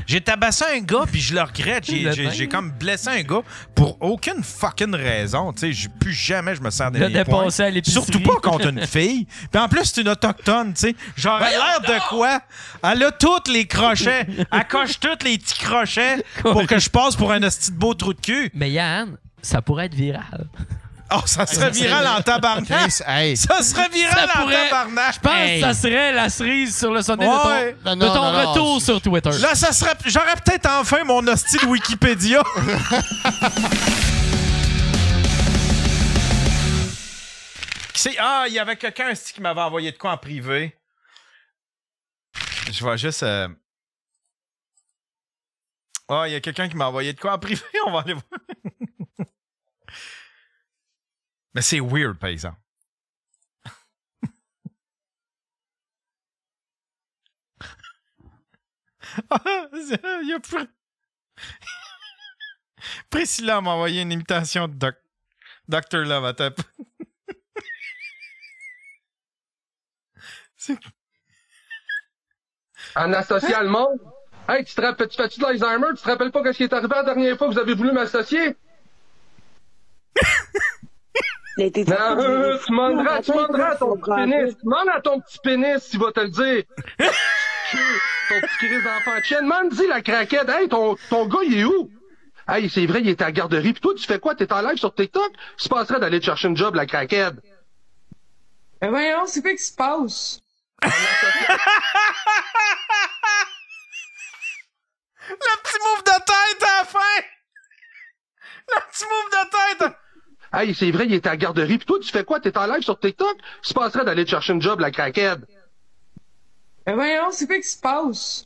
J'ai tabassé un gars, puis je le regrette. J'ai comme blessé un gars pour aucune fucking raison. Tu sais, plus jamais je me sers des points. Surtout pas contre une fille. Puis en plus, c'est une autochtone, tu sais. Genre, elle a l'air de quoi? Elle a tous les crochets. Elle coche tous les petits crochets pour que je passe pour un hostie de beau trou de cul. Mais Yann, ça pourrait être viral. Oh, ça serait viral en tabarnak! Ça serait viral en tabarnak! Je pense que ça serait la cerise sur le sonnet de ton retour sur Twitter. Là, ça serait... J'aurais peut-être enfin mon hostile Wikipédia. Il y avait quelqu'un qui m'avait envoyé de quoi en privé. Je vais juste... il y a quelqu'un qui m'a envoyé de quoi en privé. On va aller voir. Mais c'est weird, par exemple. Il y a Priscilla m'a envoyé une imitation de Doc. Dr. Love, attends. En associant le monde. Hey, tu fais-tu de l'Alzheimer? Tu te rappelles pas ce qui est arrivé la dernière fois que vous avez voulu m'associer? Non, tu demanderas à ton petit pénis. Demande à ton petit pénis s'il va te le dire. Ton petit crise d'enfant de chienne. Demande-y la craquette. Hey, ton gars, il est où? Hey, c'est vrai, il est à la garderie. Pis toi, tu fais quoi? T'es en live sur TikTok? Tu passerais d'aller te chercher une job, la craquette. Mais voyons, c'est quoi qui se passe? Le petit move de tête à la fin! Le petit move de tête! Hey, c'est vrai, il est à la garderie. Pis toi, tu fais quoi? T'es en live sur TikTok? Tu passerais d'aller te chercher une job, la craquette. Mais voyons, c'est quoi qui se passe?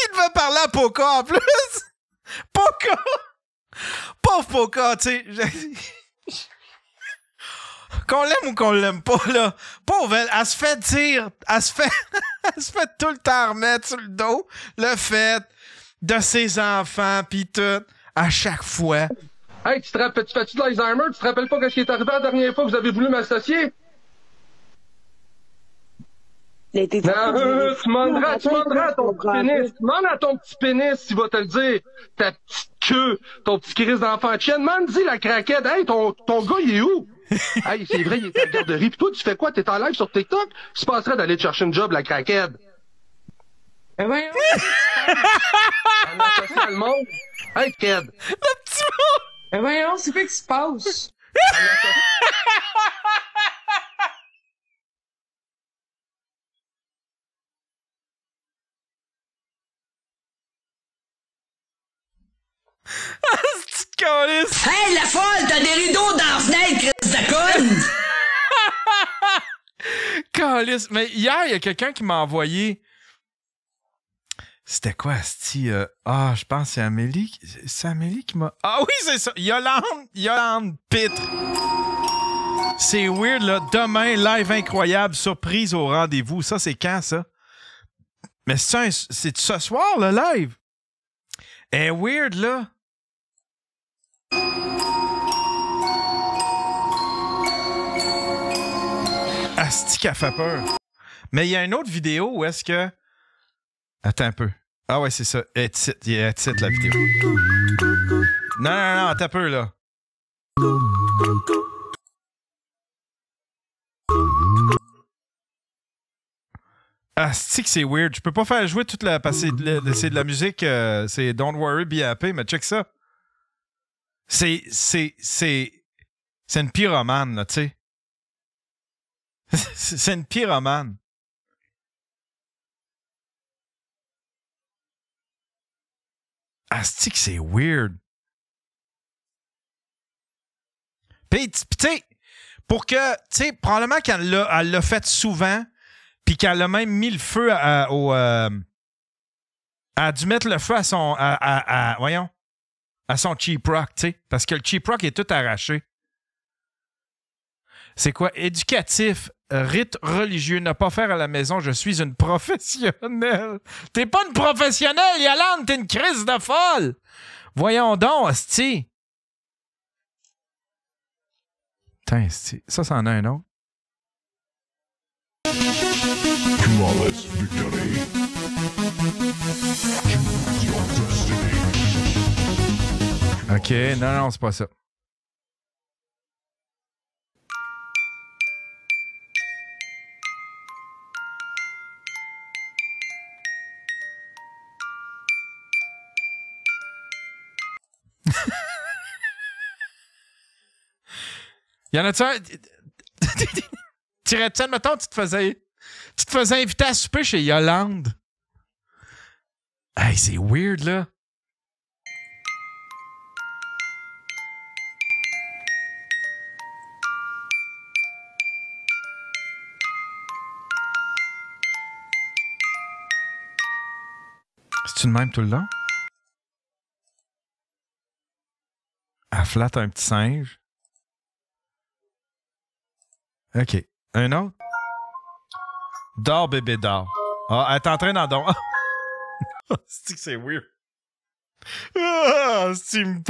Il devait parler à Poca en plus! Poca! Pauvre Poca, tu sais. Qu'on l'aime ou qu'on l'aime pas, là. Pauvre elle se fait dire, elle se fait tout le temps remettre sur le dos le fait de ses enfants pis tout, à chaque fois. Hey, tu fais-tu de l'Alzheimer? Tu te rappelles pas ce qui est arrivé la dernière fois que vous avez voulu m'associer? Non, tu demanderas à ton petit pénis. Demande à ton petit pénis s'il va te le dire. Ta petite queue, ton petit crise d'enfant de chienne. Demande-y la craquette. Hey, ton gars, il est où? Hey, c'est vrai, il est à la garderie. Pis toi, tu fais quoi? T'es en live sur TikTok? Tu passerais d'aller te chercher une job, la craquette. Mais voyons. En associant le monde. Hey, Ked. Le petit mot! Mais voyons, c'est quoi qui se passe? Hey, la folle, t'as des rideaux dans la fenêtre, Chris de conne! Calice. Mais hier, il y a quelqu'un qui m'a envoyé. C'était quoi, Asti? Je pense que c'est Amélie. C'est Amélie qui m'a. Ah oui, c'est ça. Yolande Pitre. C'est weird, là. Demain, live incroyable, surprise au rendez-vous. Ça, c'est quand, ça? Mais c'est ce soir, le live? Eh, weird, là. Asti qui a fait peur. Mais il y a une autre vidéo où est-ce que... Attends un peu. Ah ouais, c'est ça. Elle est titre, la vidéo. Non, attends un peu, là. Asti que c'est weird. Je peux pas faire jouer toute la... Parce que c'est de la musique... c'est Don't Worry, Be Happy, mais check ça. C'est une pyromane, là, tu sais. C'est une pyromane. Asti que c'est weird. Puis, tu sais, pour que, tu sais, probablement qu'elle l'a fait souvent, puis qu'elle a même mis le feu au... elle a dû mettre le feu à son... voyons. À son cheap rock, tu sais. Parce que le cheap rock est tout arraché. C'est quoi? Éducatif, rite religieux, ne pas faire à la maison, je suis une professionnelle. T'es pas une professionnelle, Yolande, t'es une crise de folle. Voyons donc, hostie. Putain, hostie. Ça, c'en a un autre. Flawless victory. Choose your destiny. OK, non, c'est pas ça. Y en a-tu un... Tirais-tu, admettons, tu te faisais inviter à souper chez Yolande. Hey, c'est weird, là. C'est-tu de même tout le long? Elle flatte un petit singe. OK. Un autre? Dors, bébé, dors. Ah, elle est en train d'en dormir. C'est weird. Ah, il me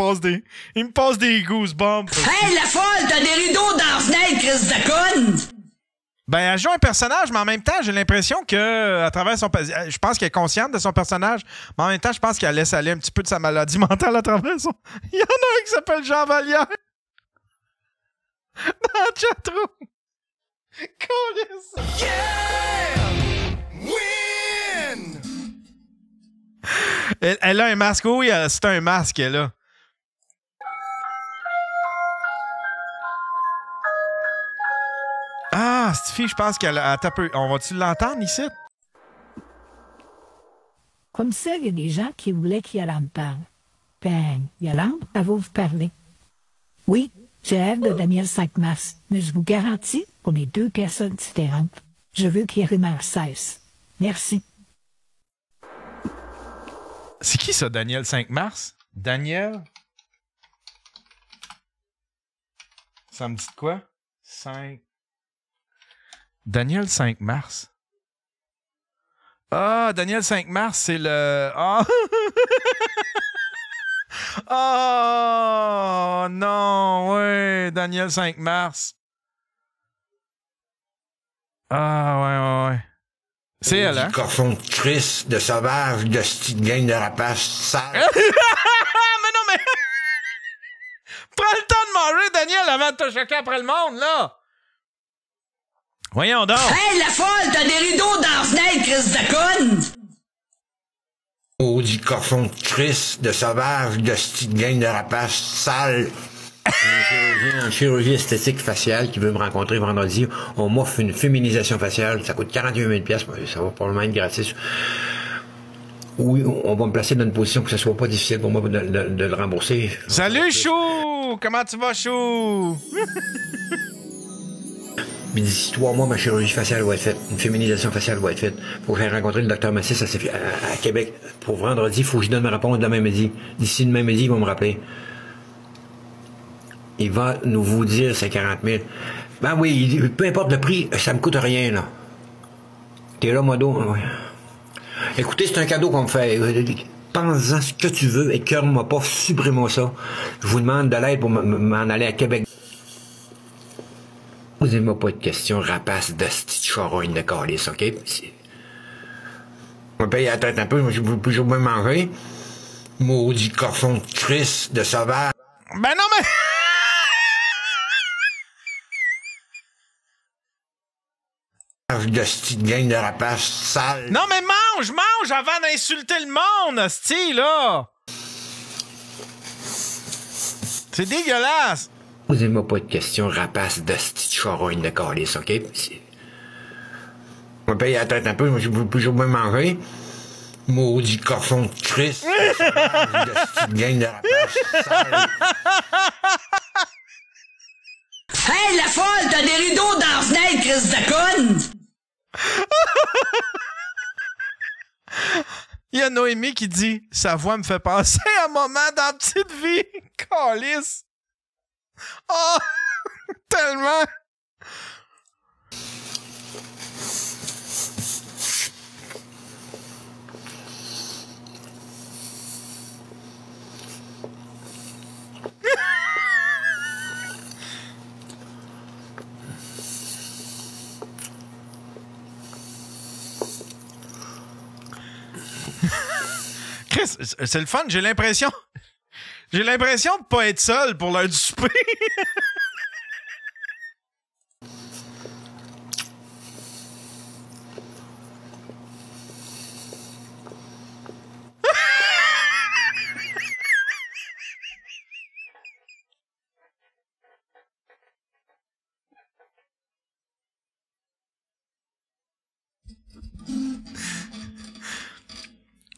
passe des goosebumps. Hey, la folle, t'as des rideaux dans la fenêtre, Chris de conne! Ben, elle joue un personnage, mais en même temps, j'ai l'impression que à travers son... Je pense qu'elle est consciente de son personnage, mais en même temps, je pense qu'elle laisse aller un petit peu de sa maladie mentale à travers son... Il y en a un qui s'appelle Jean Vallière. Dans le chatroom. Yeah! Win! Elle a un masque. Oui, c'est un masque, elle a. Ah, cette fille, je pense qu'elle a tapé. On va-tu l'entendre ici? Comme ça, il y a des gens qui voulaient qu'Yolande parle. Ben, Yolande, elle va vous parler. Oui, j'ai rêve de Daniel 5 mars, mais je vous garantis qu'on est deux personnes différentes. Je veux qu'il rumeur cesse. Merci. C'est qui ça, Daniel 5 mars? Daniel? Ça me dit de quoi? 5... Daniel 5 mars. Ah, Daniel 5 mars, c'est le... Ah! Oh non, ouais, Daniel 5 mars. Ah, ouais. C'est elle, hein? Cochon de Chris, de sauvage, de petite gang de rapaces sale. Mais non, mais... Prends le temps de manger, Daniel, avant de te choquer après le monde, là! Voyons donc! Hey, la folle, t'as des rideaux dans la fenêtre, Chris de conne! Maudit cochon de Chris, de sauvage, de petite gang de rapaces sale. Un chirurgien esthétique facial qui veut me rencontrer vendredi. On m'offre une féminisation faciale. Ça coûte 41 000 $. Ça va probablement être gratis. Oui, on va me placer dans une position que ce soit pas difficile pour moi de le rembourser. Salut, Chou! Comment tu vas, Chou? Mais d'ici 3 mois, ma chirurgie faciale va être faite. Une féminisation faciale va être faite. Faut que j'aille rencontrer le docteur Massis à Québec. Pour vendredi, il faut que je donne ma réponse demain midi. D'ici demain midi, il va me rappeler. Il va nous vous dire c'est 40 000. Ben oui, peu importe le prix, ça me coûte rien, là. T'es là, modo? Ouais. Écoutez, c'est un cadeau qu'on me fait. Pense-en ce que tu veux, écœure-moi pas, supprime-moi ça. Je vous demande de l'aide pour m'en aller à Québec. Posez-moi pas de questions, rapace de petite charogne de calice, OK? On me paye la tête un peu, je veux plus jamais manger. Maudit cochon de Chris, de sauvage. Ben non, mais... De petite gang de rapaces sale. Non, mais mange avant d'insulter le monde, hostie, là! C'est dégueulasse! Posez-moi pas de questions, rapace de petite charogne de calice, OK? On me paye la tête un peu, je veux plus jamais manger. Maudit cochon de Christ. De petite gang de rapaces sale. Hey, la folle, t'as des rideaux dans la fenêtre, Chris de conne! Il y a Noémie qui dit « Sa voix me fait penser à un moment dans Petite Vie. » Calice. Oh! Tellement! Chris, c'est le fun, j'ai l'impression de pas être seul pour l'heure du souper.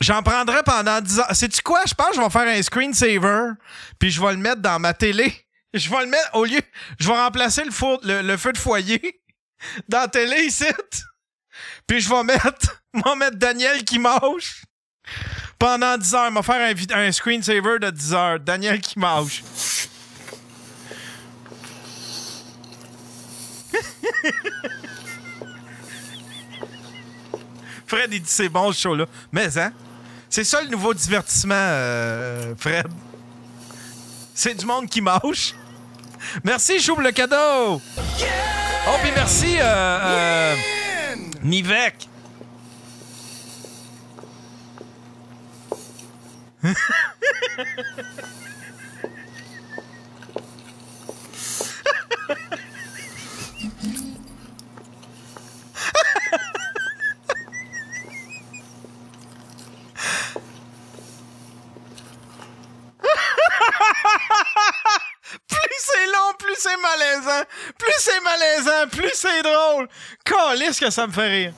J'en prendrais pendant 10 ans. Sais-tu quoi? Je pense que je vais faire un screensaver, puis je vais le mettre dans ma télé. Je vais le mettre au lieu... Je vais remplacer le feu de foyer dans la télé ici. Puis je vais mettre Daniel qui mange pendant 10 heures. Je vais faire un screensaver de 10 heures. Daniel qui mange. Fred, il dit c'est bon ce show-là. Mais, hein? C'est ça le nouveau divertissement, Fred. C'est du monde qui mâche. Merci, j'ouvre le cadeau. Oh, puis merci, Nivek. Plus c'est long, plus c'est malaisant. Plus c'est malaisant, plus c'est drôle. Calisse que ça me fait rire.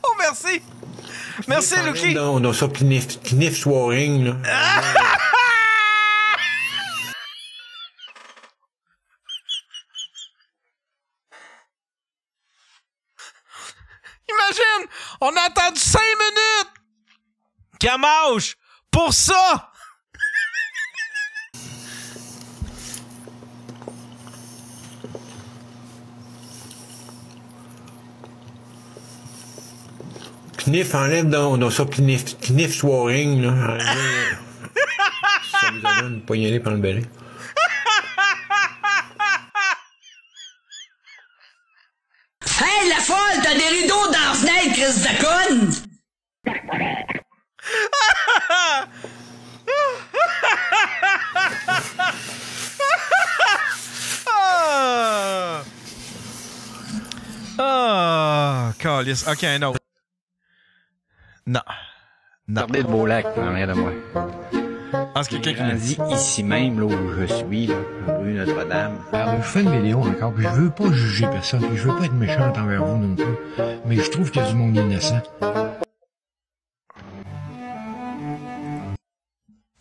Oh, merci. Merci, Lucky. Non, non, ça, Kniff Swearing, là. Imagine, on a attendu 5 minutes. Camauche, pour ça. Kniff, enlève dans ça, Kniff Swearing, là. Ça vous donne une poignée par le belé. Hey, la folle, t'as des rideaux dans la fenêtre, Chris de conne! Ah, calice. OK, un autre. Non. Regardez le beau lac en arrière de moi. Ah, c'est quelqu'un qui m'a dit ici même, là où je suis, là, rue Notre-Dame. Alors, je fais une vidéo encore, puis je veux pas juger personne, puis je veux pas être méchante envers vous non plus, mais je trouve qu'il y a du monde innocent.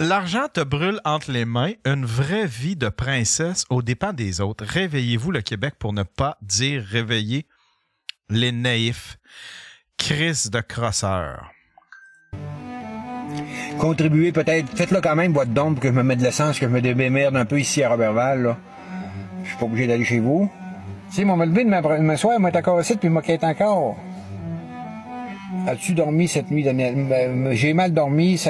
L'argent te brûle entre les mains, une vraie vie de princesse aux dépens des autres. Réveillez-vous le Québec pour ne pas dire réveiller les naïfs. Crise de crosseur. Contribuez peut-être, faites-le quand même, boîte d'ombre, pour que je me mette de l'essence, que je me démerde un peu ici à Robertval, là. Je suis pas obligé d'aller chez vous. Tu sais, m'a levé de m'asseoir, m'a été encore ici, puis m'a quitté encore. As-tu dormi cette nuit? J'ai mal dormi,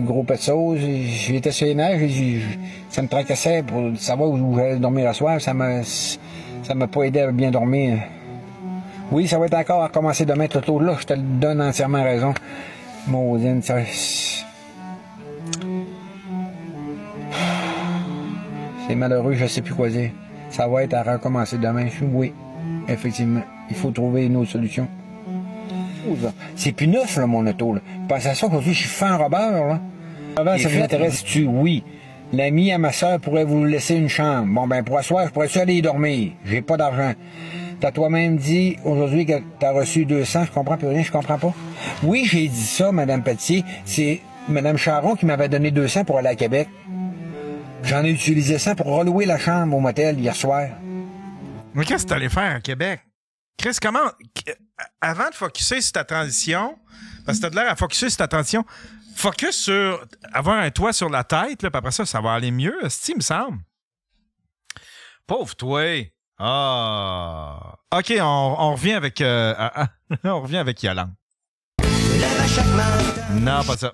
gros pet de sauce. J'étais sur les neiges, ça me tracassait pour savoir où j'allais dormir à soir. Ça m'a pas aidé à bien dormir. Oui, ça va être encore à commencer demain, tout autour là, je te le donne entièrement raison. Maudine, ça... C'est malheureux, je sais plus quoi dire. Ça va être à recommencer demain. Oui, effectivement. Il faut trouver une autre solution. C'est plus neuf, là, mon auto. Là. Pense à ça, qu'aujourd'hui, je suis fin Robert, là. Avant, ça vous intéresse-tu? Oui. L'ami à ma soeur pourrait vous laisser une chambre. Bon, ben, pour asseoir, je pourrais-tu aller y dormir? J'ai pas d'argent. T'as toi-même dit aujourd'hui que t'as reçu 200. Je comprends plus rien, je comprends pas. Oui, j'ai dit ça, Madame Pelletier. C'est Madame Charon qui m'avait donné 200 pour aller à Québec. J'en ai utilisé 100 pour relouer la chambre au motel hier soir. Mais qu'est-ce que t'allais faire à Québec? Chris, comment... Avant de focusser sur ta transition, parce que t'as de l'air à focusser sur ta transition, focus sur avoir un toit sur la tête, là, puis après ça, ça va aller mieux, il me semble. Pauvre toi. Ah. OK, on revient avec... on revient avec Yolande. Non, pas ça.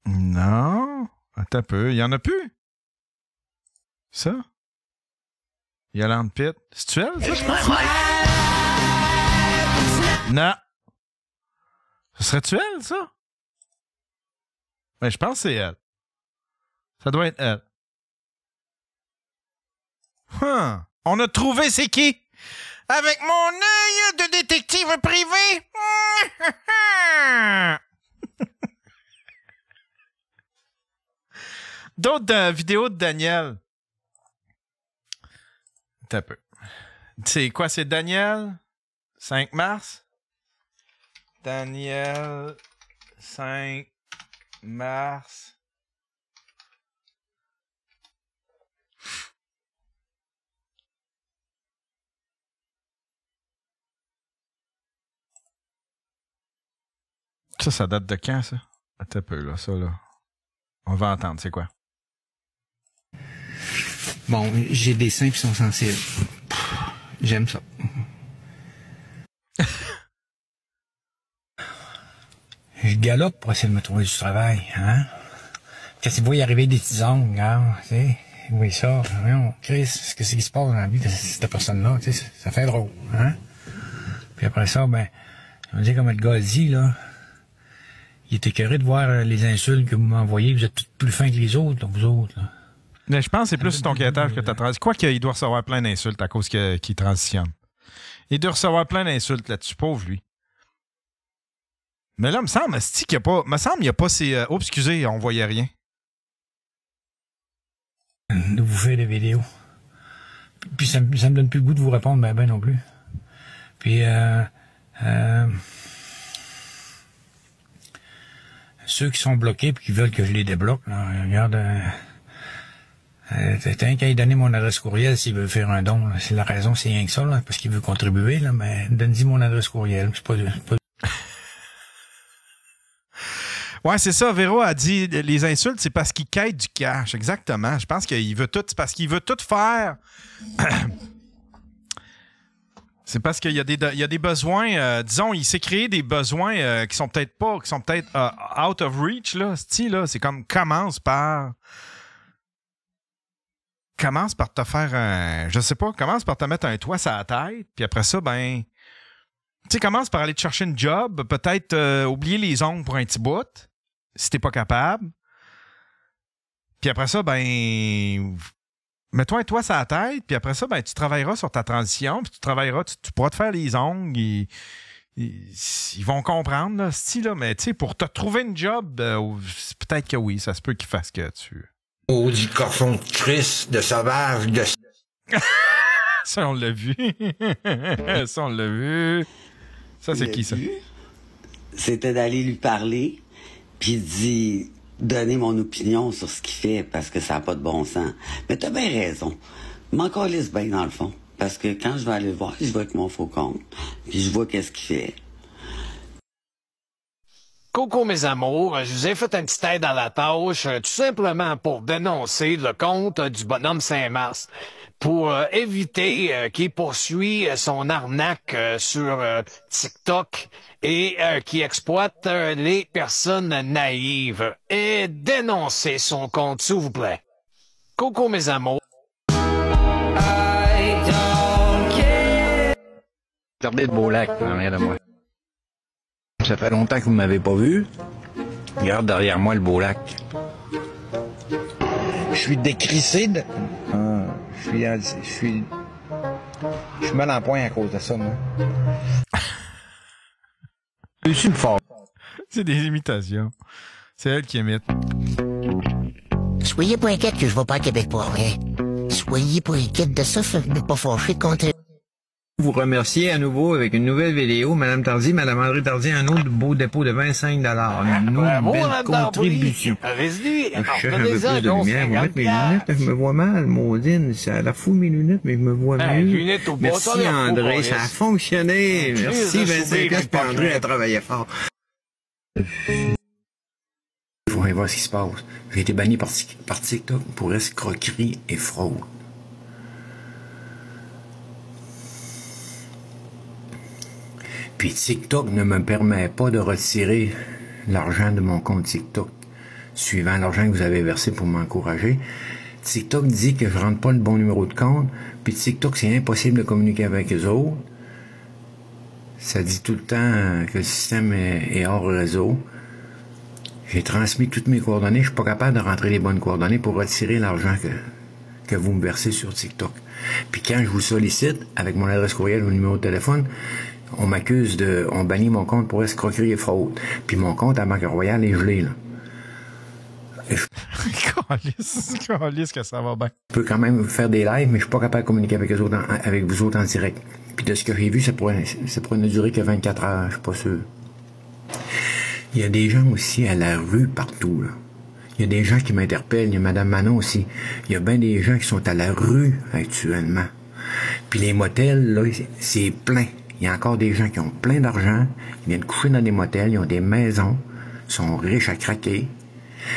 Non. Attends un peu. Il y en a plus. Ça? Yolande Pitt. C'est-tu elle, ça? Non. Ce serait-tu elle, ça? Mais je pense que c'est elle. Ça doit être elle. On a trouvé c'est qui? Avec mon œil de détective privé. D'autres vidéos de Daniel. T'as peu. C'est quoi, c'est Daniel? 5 mars? Daniel 5 mars. Ça date de quand, ça? Attends un peu, là, ça, là. On va entendre, c'est quoi? Bon, j'ai des seins qui sont sensibles. J'aime ça. Je galope pour essayer de me trouver du travail, hein? Quand tu vois y arriver des petits ongles, regarde, tu sais, oui, ça, voyons, Chris, qu'est-ce qui se passe dans la vie de cette personne-là, tu sais, ça fait drôle, hein? Puis après ça, ben, on dit comme le gars dit, là, il était écœuré de voir les insultes que vous m'envoyez, vous êtes tous plus fins que les autres, là, vous autres, là. Mais je pense que c'est plus ton quêtage que ta transition. Quoi qu'il doit recevoir plein d'insultes à cause qu'il transitionne. Il doit recevoir plein d'insultes là-dessus, pauvre lui. Mais là, me semble qu'il n'y a pas ces... Oh, excusez, on voyait rien. De vous faire des vidéos. Puis ça me donne plus le goût de vous répondre ben non plus. Puis ceux qui sont bloqués puis qui veulent que je les débloque, là, regarde, t'as qu'à lui donner mon adresse courriel s'il veut faire un don. C'est la raison, c'est rien que ça, là, parce qu'il veut contribuer, là, mais donne-y mon adresse courriel. C'est pas... Ouais, c'est ça. Véro a dit les insultes, c'est parce qu'il quête du cash. Exactement. Je pense qu'il veut tout. C'est parce qu'il veut tout faire. C'est parce qu'il y a des besoins. Disons, il s'est créé des besoins qui sont peut-être out of reach, là. C'est comme commence par te faire un. Je sais pas, commence par te mettre un toit sur la tête, puis après ça, ben. Tu sais, commence par aller te chercher une job, peut-être oublier les ongles pour un petit bout, si t'es pas capable. Puis après ça, ben, mets-toi un toit sur la tête, puis après ça, ben, tu travailleras sur ta transition, puis tu pourras te faire les ongles, ils vont comprendre, là, là, mais tu sais, pour te trouver une job, peut-être que oui, ça se peut qu'ils fassent que tu... Oh, du cochon de Christ, de sauvage, de... Ça, on l'a vu. Ça, on l'a vu. Ça, c'est qui, ça? C'était d'aller lui parler, puis d'y donner mon opinion sur ce qu'il fait, parce que ça n'a pas de bon sens. Mais t'as bien raison. M'en calisse bien, dans le fond. Parce que quand je vais aller le voir, je vais avec mon faux compte, puis je vois qu'est-ce qu'il fait. Coucou mes amours, je vous ai fait un petit aide à la tâche, tout simplement pour dénoncer le compte du bonhomme Saint-Mars, pour éviter qu'il poursuit son arnaque sur TikTok et qui exploite les personnes naïves. Et dénoncer son compte, s'il vous plaît. Coucou mes amours. Regardez le beau lac en arrière de moi. Ça fait longtemps que vous ne m'avez pas vu. Regarde derrière moi le beau lac. Je suis décrissé de... Je suis mal en point à cause de ça, moi. C'est des imitations. C'est elle qui imite. Soyez pas inquiète que je vais pas à Québec pour rien. Soyez pas inquiète de ça, je ne pas fâcher contre... Vous remercier à nouveau avec une nouvelle vidéo. Madame Tardy, Madame André Tardy, un autre beau dépôt de 25 $. Une autre belle contribution. Je cherche un peu plus de lumière. Je vais mettre mes lunettes, je me vois mal, Maudine. Ça la fout mes lunettes, mais je me vois mieux. Merci André, ça a fonctionné. Merci 25 ans, puis André a travaillé fort. Il faudrait voir ce qui se passe. J'ai été banni par TikTok pour escroquerie et fraude. Puis TikTok ne me permet pas de retirer l'argent de mon compte TikTok, suivant l'argent que vous avez versé pour m'encourager. TikTok dit que je rentre pas le bon numéro de compte, puis TikTok, c'est impossible de communiquer avec eux autres. Ça dit tout le temps que le système est hors réseau. J'ai transmis toutes mes coordonnées, je suis pas capable de rentrer les bonnes coordonnées pour retirer l'argent que vous me versez sur TikTok. Puis quand je vous sollicite, avec mon adresse courriel ou numéro de téléphone, on m'accuse on bannit mon compte pour escroquerie et fraude. Puis mon compte à Banque Royale est gelé, là. Calisse que ça va bien. Je peux quand même faire des lives, mais je suis pas capable de communiquer avec vous autres en direct. Puis de ce que j'ai vu, ça pourrait ne durer que 24 heures, je suis pas sûr. Il y a des gens aussi à la rue partout, là. Il y a des gens qui m'interpellent. Il y a Mme Manon aussi. Il y a bien des gens qui sont à la rue actuellement. Puis les motels, là, c'est plein. Il y a encore des gens qui ont plein d'argent. Ils viennent coucher dans des motels. Ils ont des maisons. Ils sont riches à craquer.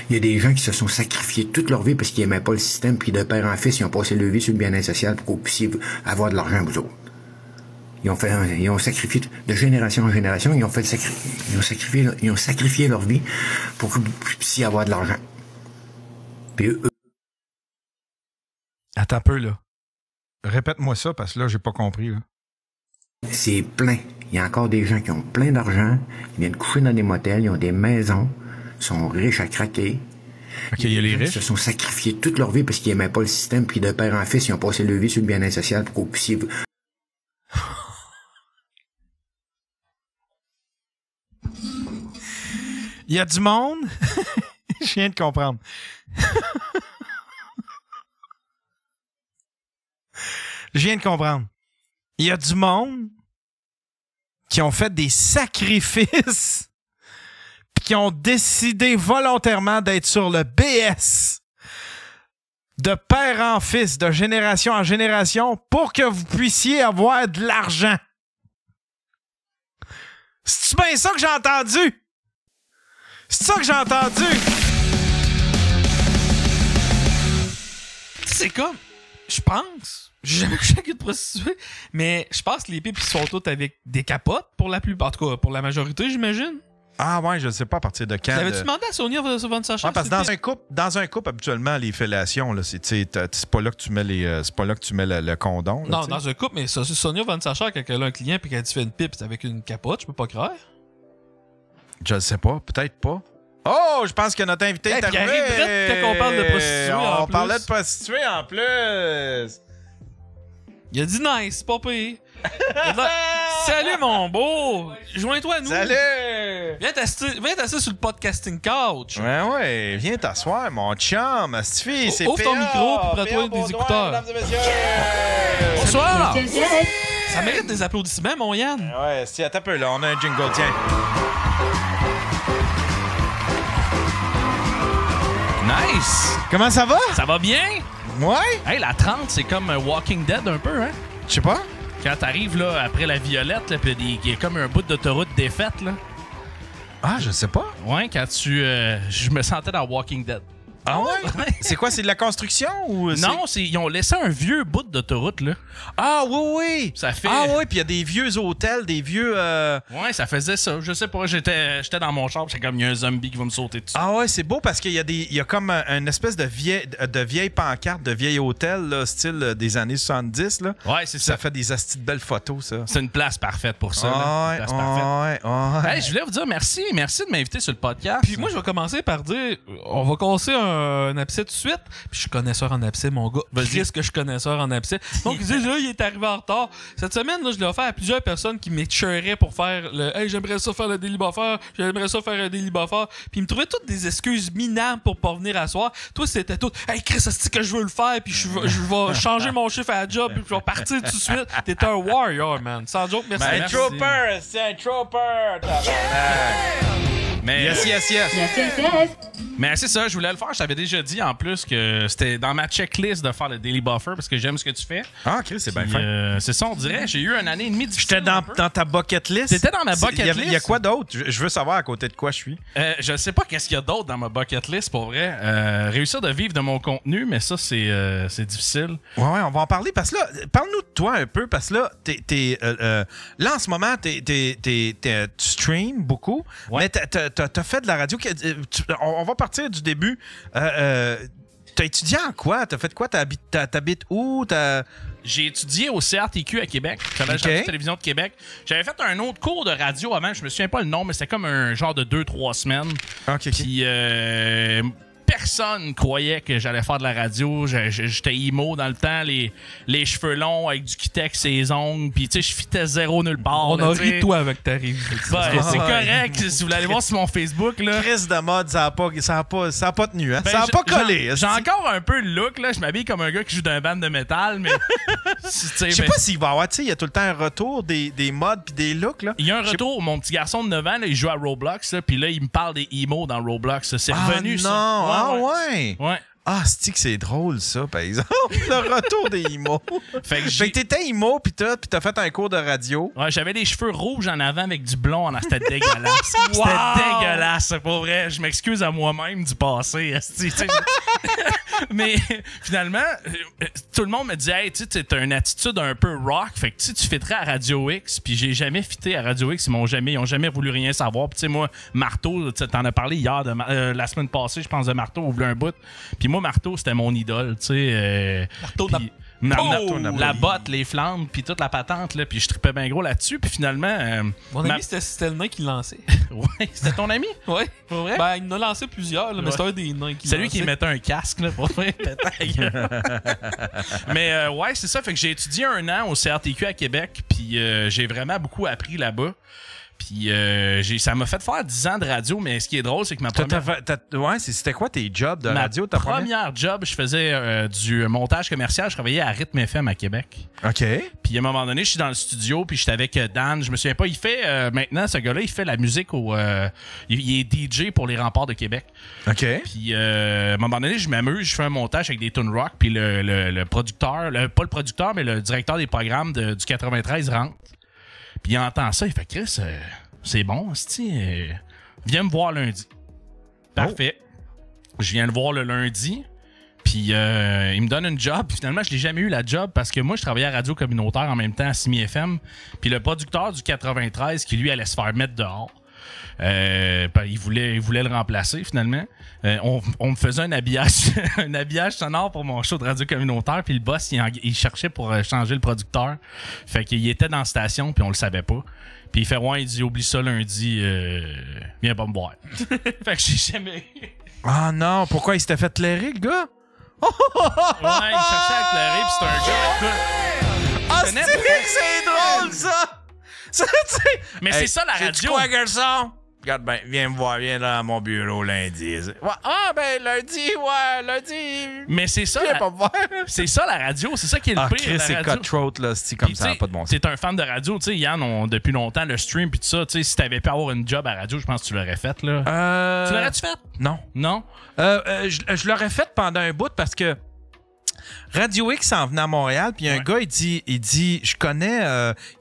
Il y a des gens qui se sont sacrifiés toute leur vie parce qu'ils n'aimaient pas le système. Puis de père en fils, ils ont passé leur vie sur le bien-être social pour que vous puissiez avoir de l'argent, vous autres. Ils ont sacrifié de génération en génération. Ils ont sacrifié leur vie pour que vous puissiez avoir de l'argent. Puis eux... Attends un peu, là. Répète-moi ça, parce que là, j'ai pas compris, là. C'est plein. Il y a encore des gens qui ont plein d'argent. Ils viennent coucher dans des motels. Ils ont des maisons. Ils sont riches à craquer. OK, il y a les riches. Ils se sont sacrifiés toute leur vie parce qu'ils n'aimaient pas le système. Puis de père en fils, ils ont passé leur vie sur le bien-être social pour que vous puissiez... Il y a du monde. Je viens de comprendre. Je viens de comprendre. Il y a du monde qui ont fait des sacrifices puis qui ont décidé volontairement d'être sur le BS de père en fils, de génération en génération pour que vous puissiez avoir de l'argent. C'est-tu bien ça que j'ai entendu? C'est ça que j'ai entendu! C'est comme... Je pense... J'ai jamais couché avec une prostituée, mais je pense que les pipes sont toutes avec des capotes pour la plupart. En tout cas, pour la majorité, j'imagine. Ah ouais, je ne sais pas à partir de quand. T'avais-tu demandé à Sonia von Sacha? Ouais, parce que dans un couple, habituellement, les fellations, là, c'est pas là que tu mets le condom. Là, non, dans un couple, mais Sonia von Sacha, quand elle a un client et qu'elle te fait une pipe avec une capote, je peux pas croire. Je le sais pas, peut-être pas. Oh, je pense que notre invité est arrivé. Quand on parle de prostituée en plus. On parlait de prostituée en plus. Il a dit nice, pas pire. Salut mon beau! Joins-toi à nous! Salut! Viens t'asseoir sur le podcasting couch! Ouais, viens t'asseoir, mon chum! Astifi, c'est ouvre ton micro puis prends-toi des écouteurs. Bonsoir! Ça mérite des applaudissements, mon Yann! Ouais, si, attends un peu, là, on a un jingle, tiens. Nice! Comment ça va? Ça va bien? Ouais? Hey, la 30, c'est comme Walking Dead un peu, hein? Je sais pas. Quand t'arrives là après la Violette, pis il y a comme un bout d'autoroute défaite, là. Ah, je sais pas. Ouais, quand je me sentais dans Walking Dead. Ah ouais? C'est quoi, c'est de la construction ou... Non, ils ont laissé un vieux bout d'autoroute, là. Ah oui! Ça fait... Ah oui, puis il y a des vieux hôtels, des vieux... Ouais, ça faisait ça. Je sais pas, j'étais dans mon char, c'est comme il y a un zombie qui va me sauter dessus. Ah ouais, c'est beau parce qu'il y a comme une espèce de vieille pancarte, de vieil hôtel, là, style des années 70, là. Ouais, c'est ça. Ça fait des astis de belles photos, ça. C'est une place parfaite pour ça, là. Une place parfaite. Ouais. Hey, je voulais vous dire merci de m'inviter sur le podcast. Puis moi, je vais commencer par dire, on va casser un abcès tout de suite. Puis je suis connaisseur en abcès, mon gars. Qu'est-ce que je suis connaisseur en abcès? Donc, il dit, là, il est arrivé en retard. Cette semaine, là, je l'ai offert à plusieurs personnes qui m'écheuraient pour faire le hey, j'aimerais ça faire le Daily Buffer, j'aimerais ça faire un Daily Buffer. Puis ils me trouvaient toutes des excuses minables pour pas venir asseoir. Toi, c'était tout, hey, Chris, c'est que je veux le faire, puis je vais changer mon chiffre à la job, puis je vais partir tout de suite. T'es un warrior, man. Sans joke, merci. Un trooper, c'est un trooper. Mais yes. Mais c'est ça, je voulais le faire. Je t'avais déjà dit en plus que c'était dans ma checklist de faire le Daily Buffer parce que j'aime ce que tu fais. Ah, Chris, c'est bien fait. C'est ça, on dirait. J'ai eu une année et demie difficile. J'étais dans ta bucket list. T'étais dans ma bucket list. Il y a quoi d'autre? Je veux savoir à côté de quoi je suis. Je sais pas qu'est-ce qu'il y a d'autre dans ma bucket list, pour vrai. Réussir de vivre de mon contenu, mais ça, c'est difficile. Ouais, on va en parler parce que là, parle-nous de toi un peu parce que là, là en ce moment, tu streams beaucoup, mais t'as fait de la radio. On va partir du début. T'as étudié en quoi? T'as fait quoi? T'habites où? J'ai étudié au CRTQ à Québec, Collège de télévision de Québec. J'avais fait un autre cours de radio avant, je me souviens pas le nom, mais c'était comme un genre de 2-3 semaines. OK. Puis personne croyait que j'allais faire de la radio. J'étais emo dans le temps, les cheveux longs avec du Kitex et les ongles. Puis, tu sais, je fitais zéro nulle part. On là, a ri de toi avec ta revue. C'est correct. Si vous voulez aller voir sur mon Facebook, là. Chris de mode, ça a pas tenu, hein? Ça a pas collé. J'ai encore un peu le look, là. Je m'habille comme un gars qui joue d'un band de métal, mais. Je sais pas s'il va y avoir, tu sais, il y a tout le temps un retour des modes puis des looks, là. Il y a un retour. Mon petit garçon de 9 ans, là, il joue à Roblox, là, puis là, il me parle des emo dans Roblox. C'est revenu, non. ça. Ouais. Ah, c'est drôle, ça, par exemple. Le retour des emo. Fait que t'étais emo, puis t'as fait un cours de radio. Ouais, j'avais les cheveux rouges en avant avec du blond. C'était dégueulasse. C'était dégueulasse, c'est pas vrai. Je m'excuse à moi-même du passé. Mais finalement, tout le monde me dit, hey, tu sais, t'as une attitude un peu rock. Fait que tu fitterais à Radio X. Puis j'ai jamais fitté à Radio X. Ils ont jamais voulu rien savoir. Puis tu sais, moi, Marteau, t'en as parlé hier, la semaine passée, je pense, de Marteau, on voulait un bout. Puis moi, Marteau, c'était mon idole, tu sais. Marteau, la botte, les flammes, puis toute la patente, là, puis je tripais bien gros là-dessus, puis finalement... Mon ami, c'était le nain qui le lançait. Ouais, c'était ton ami? Ouais. Pour vrai? Ben, il en a lancé plusieurs, là, mais c'était un des nains qui C'est lui qui mettait un casque, là, pour vrai. Mais ouais, c'est ça, fait que j'ai étudié 1 an au CRTQ à Québec, puis j'ai vraiment beaucoup appris là-bas. Puis ça m'a fait faire 10 ans de radio, mais ce qui est drôle, c'est que ma première... c'était quoi tes jobs de radio? Ma première job, je faisais du montage commercial. Je travaillais à Rythme FM à Québec. OK. Puis à un moment donné, je suis dans le studio, puis j'étais avec Dan. Je me souviens pas, il fait... maintenant, ce gars-là, il fait la musique il est DJ pour les Remparts de Québec. OK. Puis à un moment donné, je m'amuse, je fais un montage avec des tunes rock, puis le producteur, pas le producteur, mais le directeur des programmes du 93 rentre. Puis il entend ça, il fait Chris, c'est bon, viens me voir lundi. Parfait. Je viens le voir le lundi. Puis il me donne une job. Puis finalement, je l'ai jamais eu la job parce que moi, je travaillais à Radio Communautaire en même temps à Simi FM. Puis le producteur du 93 qui lui allait se faire mettre dehors. Il voulait le remplacer finalement. On me faisait un habillage sonore pour mon show de Radio Communautaire, puis le boss il cherchait pour changer le producteur. Fait qu'il était dans la station, puis on le savait pas. Puis il fait il dit oublie ça lundi, viens pas me boire. Fait que j'ai jamais. Ah non, pourquoi il s'était fait clairer, le gars? Ouais, il cherchait à clairer, puis c'est un gars. Ah, c'est drôle ça! Mais c'est ça la radio. C'est quoi, garçon? Regarde ben, viens me voir, viens dans mon bureau lundi. Ah, ben lundi. Mais c'est ça. Viens pas me voir. C'est ça la radio, c'est ça qui est le pire. Chris, c'est cutthroat, là, c'est comme ça, pas de bon sens. T'es un fan de radio, tu sais, Yann, depuis longtemps, le stream pis tout ça, tu sais, si t'avais pu avoir une job à radio, je pense que tu l'aurais fait, là. Tu l'aurais-tu fait? Non. Non? Je l'aurais fait pendant un bout parce que Radio X s'en venait à Montréal, puis un gars, il dit, je connais,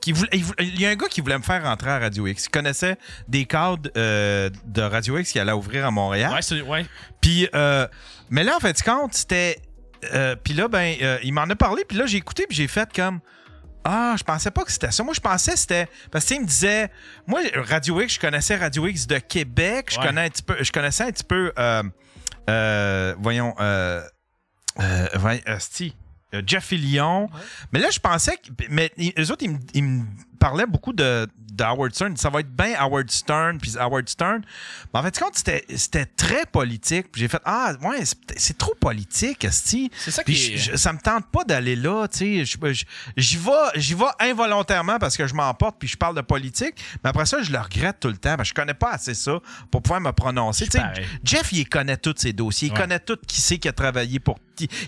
il y a un gars qui voulait me faire rentrer à Radio X. Il connaissait des cadres de Radio X qui allaient ouvrir à Montréal. Ouais. Puis, mais là, en fait, compte, c'était, puis là, il m'en a parlé, puis là, j'ai écouté, puis j'ai fait comme, je pensais pas que c'était ça. Moi, je pensais que c'était, parce que il me disait, moi, Radio X, je connaissais Radio X de Québec, je connaissais un petit peu, Jeff Lyon. Ouais. Mais là, je pensais que. Mais eux autres, ils me parlaient beaucoup de Howard Stern. Ça va être bien Howard Stern, puis Howard Stern. Mais en fait, compte, c'était très politique. Puis j'ai fait, c'est trop politique, esti. C'est ça ça me tente pas d'aller là, tu sais. J'y vais involontairement parce que je m'emporte, puis je parle de politique. Mais après ça, je le regrette tout le temps. Parce que je connais pas assez ça pour pouvoir me prononcer. Jeff, il connaît tous ses dossiers. Il connaît tout qui c'est qui a travaillé pour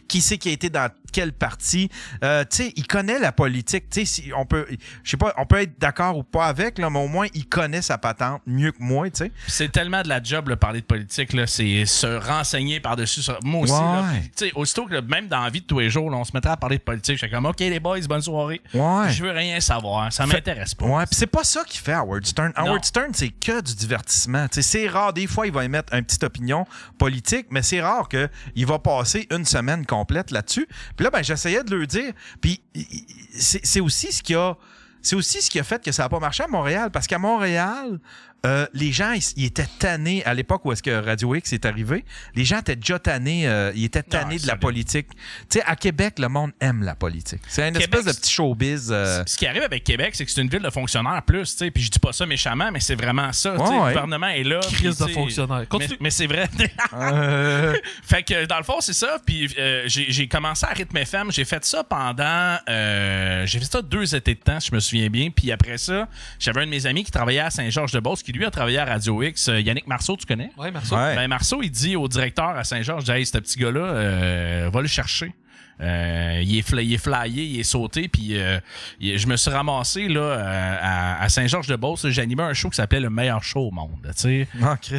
qui c'est qui a été dans quelle partie. Tu sais, il connaît la politique. Tu sais, on peut être d'accord ou pas avec, là, mais au moins, il connaît sa patente mieux que moi, tu sais. C'est tellement de la job, là, parler de politique, là, c'est se renseigner par-dessus ça. Moi aussi, là, tu sais, aussitôt que même dans la vie de tous les jours, là, on se mettrait à parler de politique, je suis comme, OK, les boys, bonne soirée. Ouais. Je veux rien savoir, ça m'intéresse pas. Ouais, puis c'est pas ça qu'il fait Howard Stern. Howard Stern, c'est que du divertissement. Tu sais, c'est rare, des fois, il va émettre une petite opinion politique, mais c'est rare qu'il va passer une semaine complète là-dessus. Puis là, j'essayais de le dire, puis c'est aussi ce qui a fait que ça n'a pas marché à Montréal. Parce qu'à Montréal, les gens, ils étaient tannés à l'époque où est-ce que Radio X est arrivé. Les gens étaient déjà tannés, ils étaient tannés de la politique. Tu sais, à Québec, le monde aime la politique. C'est une espèce de petit showbiz. Ce qui arrive avec Québec, c'est que c'est une ville de fonctionnaires plus, tu sais. Puis je dis pas ça méchamment, mais c'est vraiment ça. Le gouvernement est là. Crise de fonctionnaires. Mais c'est vrai. Fait que dans le fond, c'est ça. Puis j'ai commencé à Rythme FM. J'ai fait ça pendant. J'ai fait ça 2 étés de temps, si je me souviens bien. Puis après ça, j'avais un de mes amis qui travaillait à Saint-Georges-de-Beauce, qui lui a travaillé à Radio X. Yannick Marceau, tu connais? Oui, Marceau. Ouais. Ben, Marceau, il dit au directeur à Saint-Georges, hey, ce petit gars-là, va le chercher. Il est flyé, il est sauté, puis je me suis ramassé là à Saint-Georges-de-Beauce. J'animais un show qui s'appelait Le Meilleur Show au monde. Tu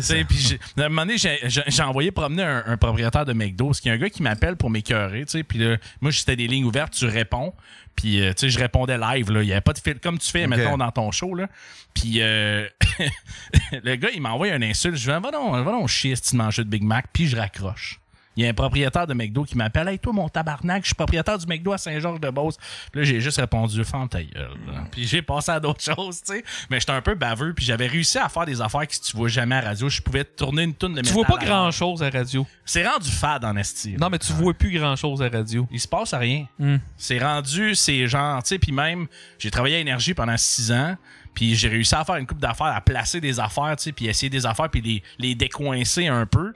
sais, puis à un moment donné, j'ai envoyé promener un propriétaire de McDo, qui est un gars qui m'appelle pour m'écœurer. Tu sais, puis moi, j'étais des lignes ouvertes, tu réponds. Puis, tu sais, je répondais live, là. Il n'y avait pas de fil, comme tu fais, mettons, dans ton show, là. Puis, le gars, il m'a envoyé un insulte. Je dis, va donc chier si tu manges de Big Mac. Puis, je raccroche. Il y a un propriétaire de McDo qui m'appelle. Hey, toi, mon tabarnak, je suis propriétaire du McDo à Saint-Georges-de-Beauce. Là, j'ai juste répondu, ferme ta gueule. Puis j'ai passé à d'autres choses, tu sais. Mais j'étais un peu baveux. Puis j'avais réussi à faire des affaires que si tu vois jamais à radio, je pouvais tourner une toune de métal. Tu vois pas grand-chose à radio. C'est rendu fade en esti. Non, mais tu vois plus grand-chose à radio. Il se passe rien. C'est rendu, c'est genre, tu sais. Puis même, j'ai travaillé à Énergie pendant 6 ans. Puis j'ai réussi à faire une couple d'affaires, à placer des affaires, tu sais. Puis essayer des affaires, puis les décoincer un peu.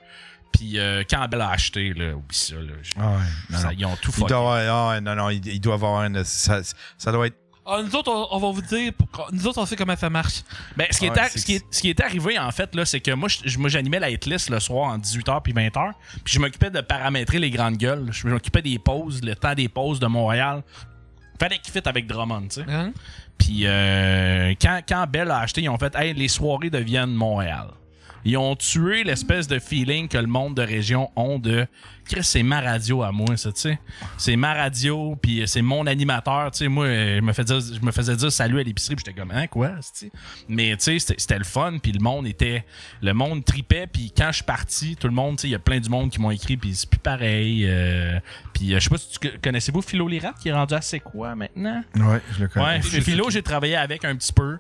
Puis quand Bell a acheté, là, oublie ça, là. Ils ont tout fucké. Il doit avoir ça doit être. Nous autres, on va vous dire. Nous autres, on sait comment ça marche. Ben, ce qui est arrivé, en fait, là, c'est que moi, j'animais la hitlist le soir en 18h puis 20h. Puis je m'occupais de paramétrer les grandes gueules. Je m'occupais des pauses, le temps des pauses de Montréal. Fallait qu'ils fit avec Drummond, tu sais. Puis quand Bell a acheté, ils ont fait « Hey, les soirées deviennent Montréal ». Ils ont tué l'espèce de feeling que le monde de région ont de Chris, c'est ma radio à moi, ça, tu sais. C'est ma radio, puis c'est mon animateur, tu sais. Moi, je me faisais dire salut à l'épicerie, puis j'étais comme, hein, quoi, tu sais. Mais, tu sais, c'était le fun, puis le monde tripait, puis quand je suis parti, tout le monde, tu sais, il y a plein du monde qui m'ont écrit, puis c'est plus pareil. Puis, je sais pas si connaissez-vous Philo Lirate, qui est rendu à C'est quoi maintenant? Ouais, je le connais. Ouais, Philo, j'ai travaillé avec un petit peu.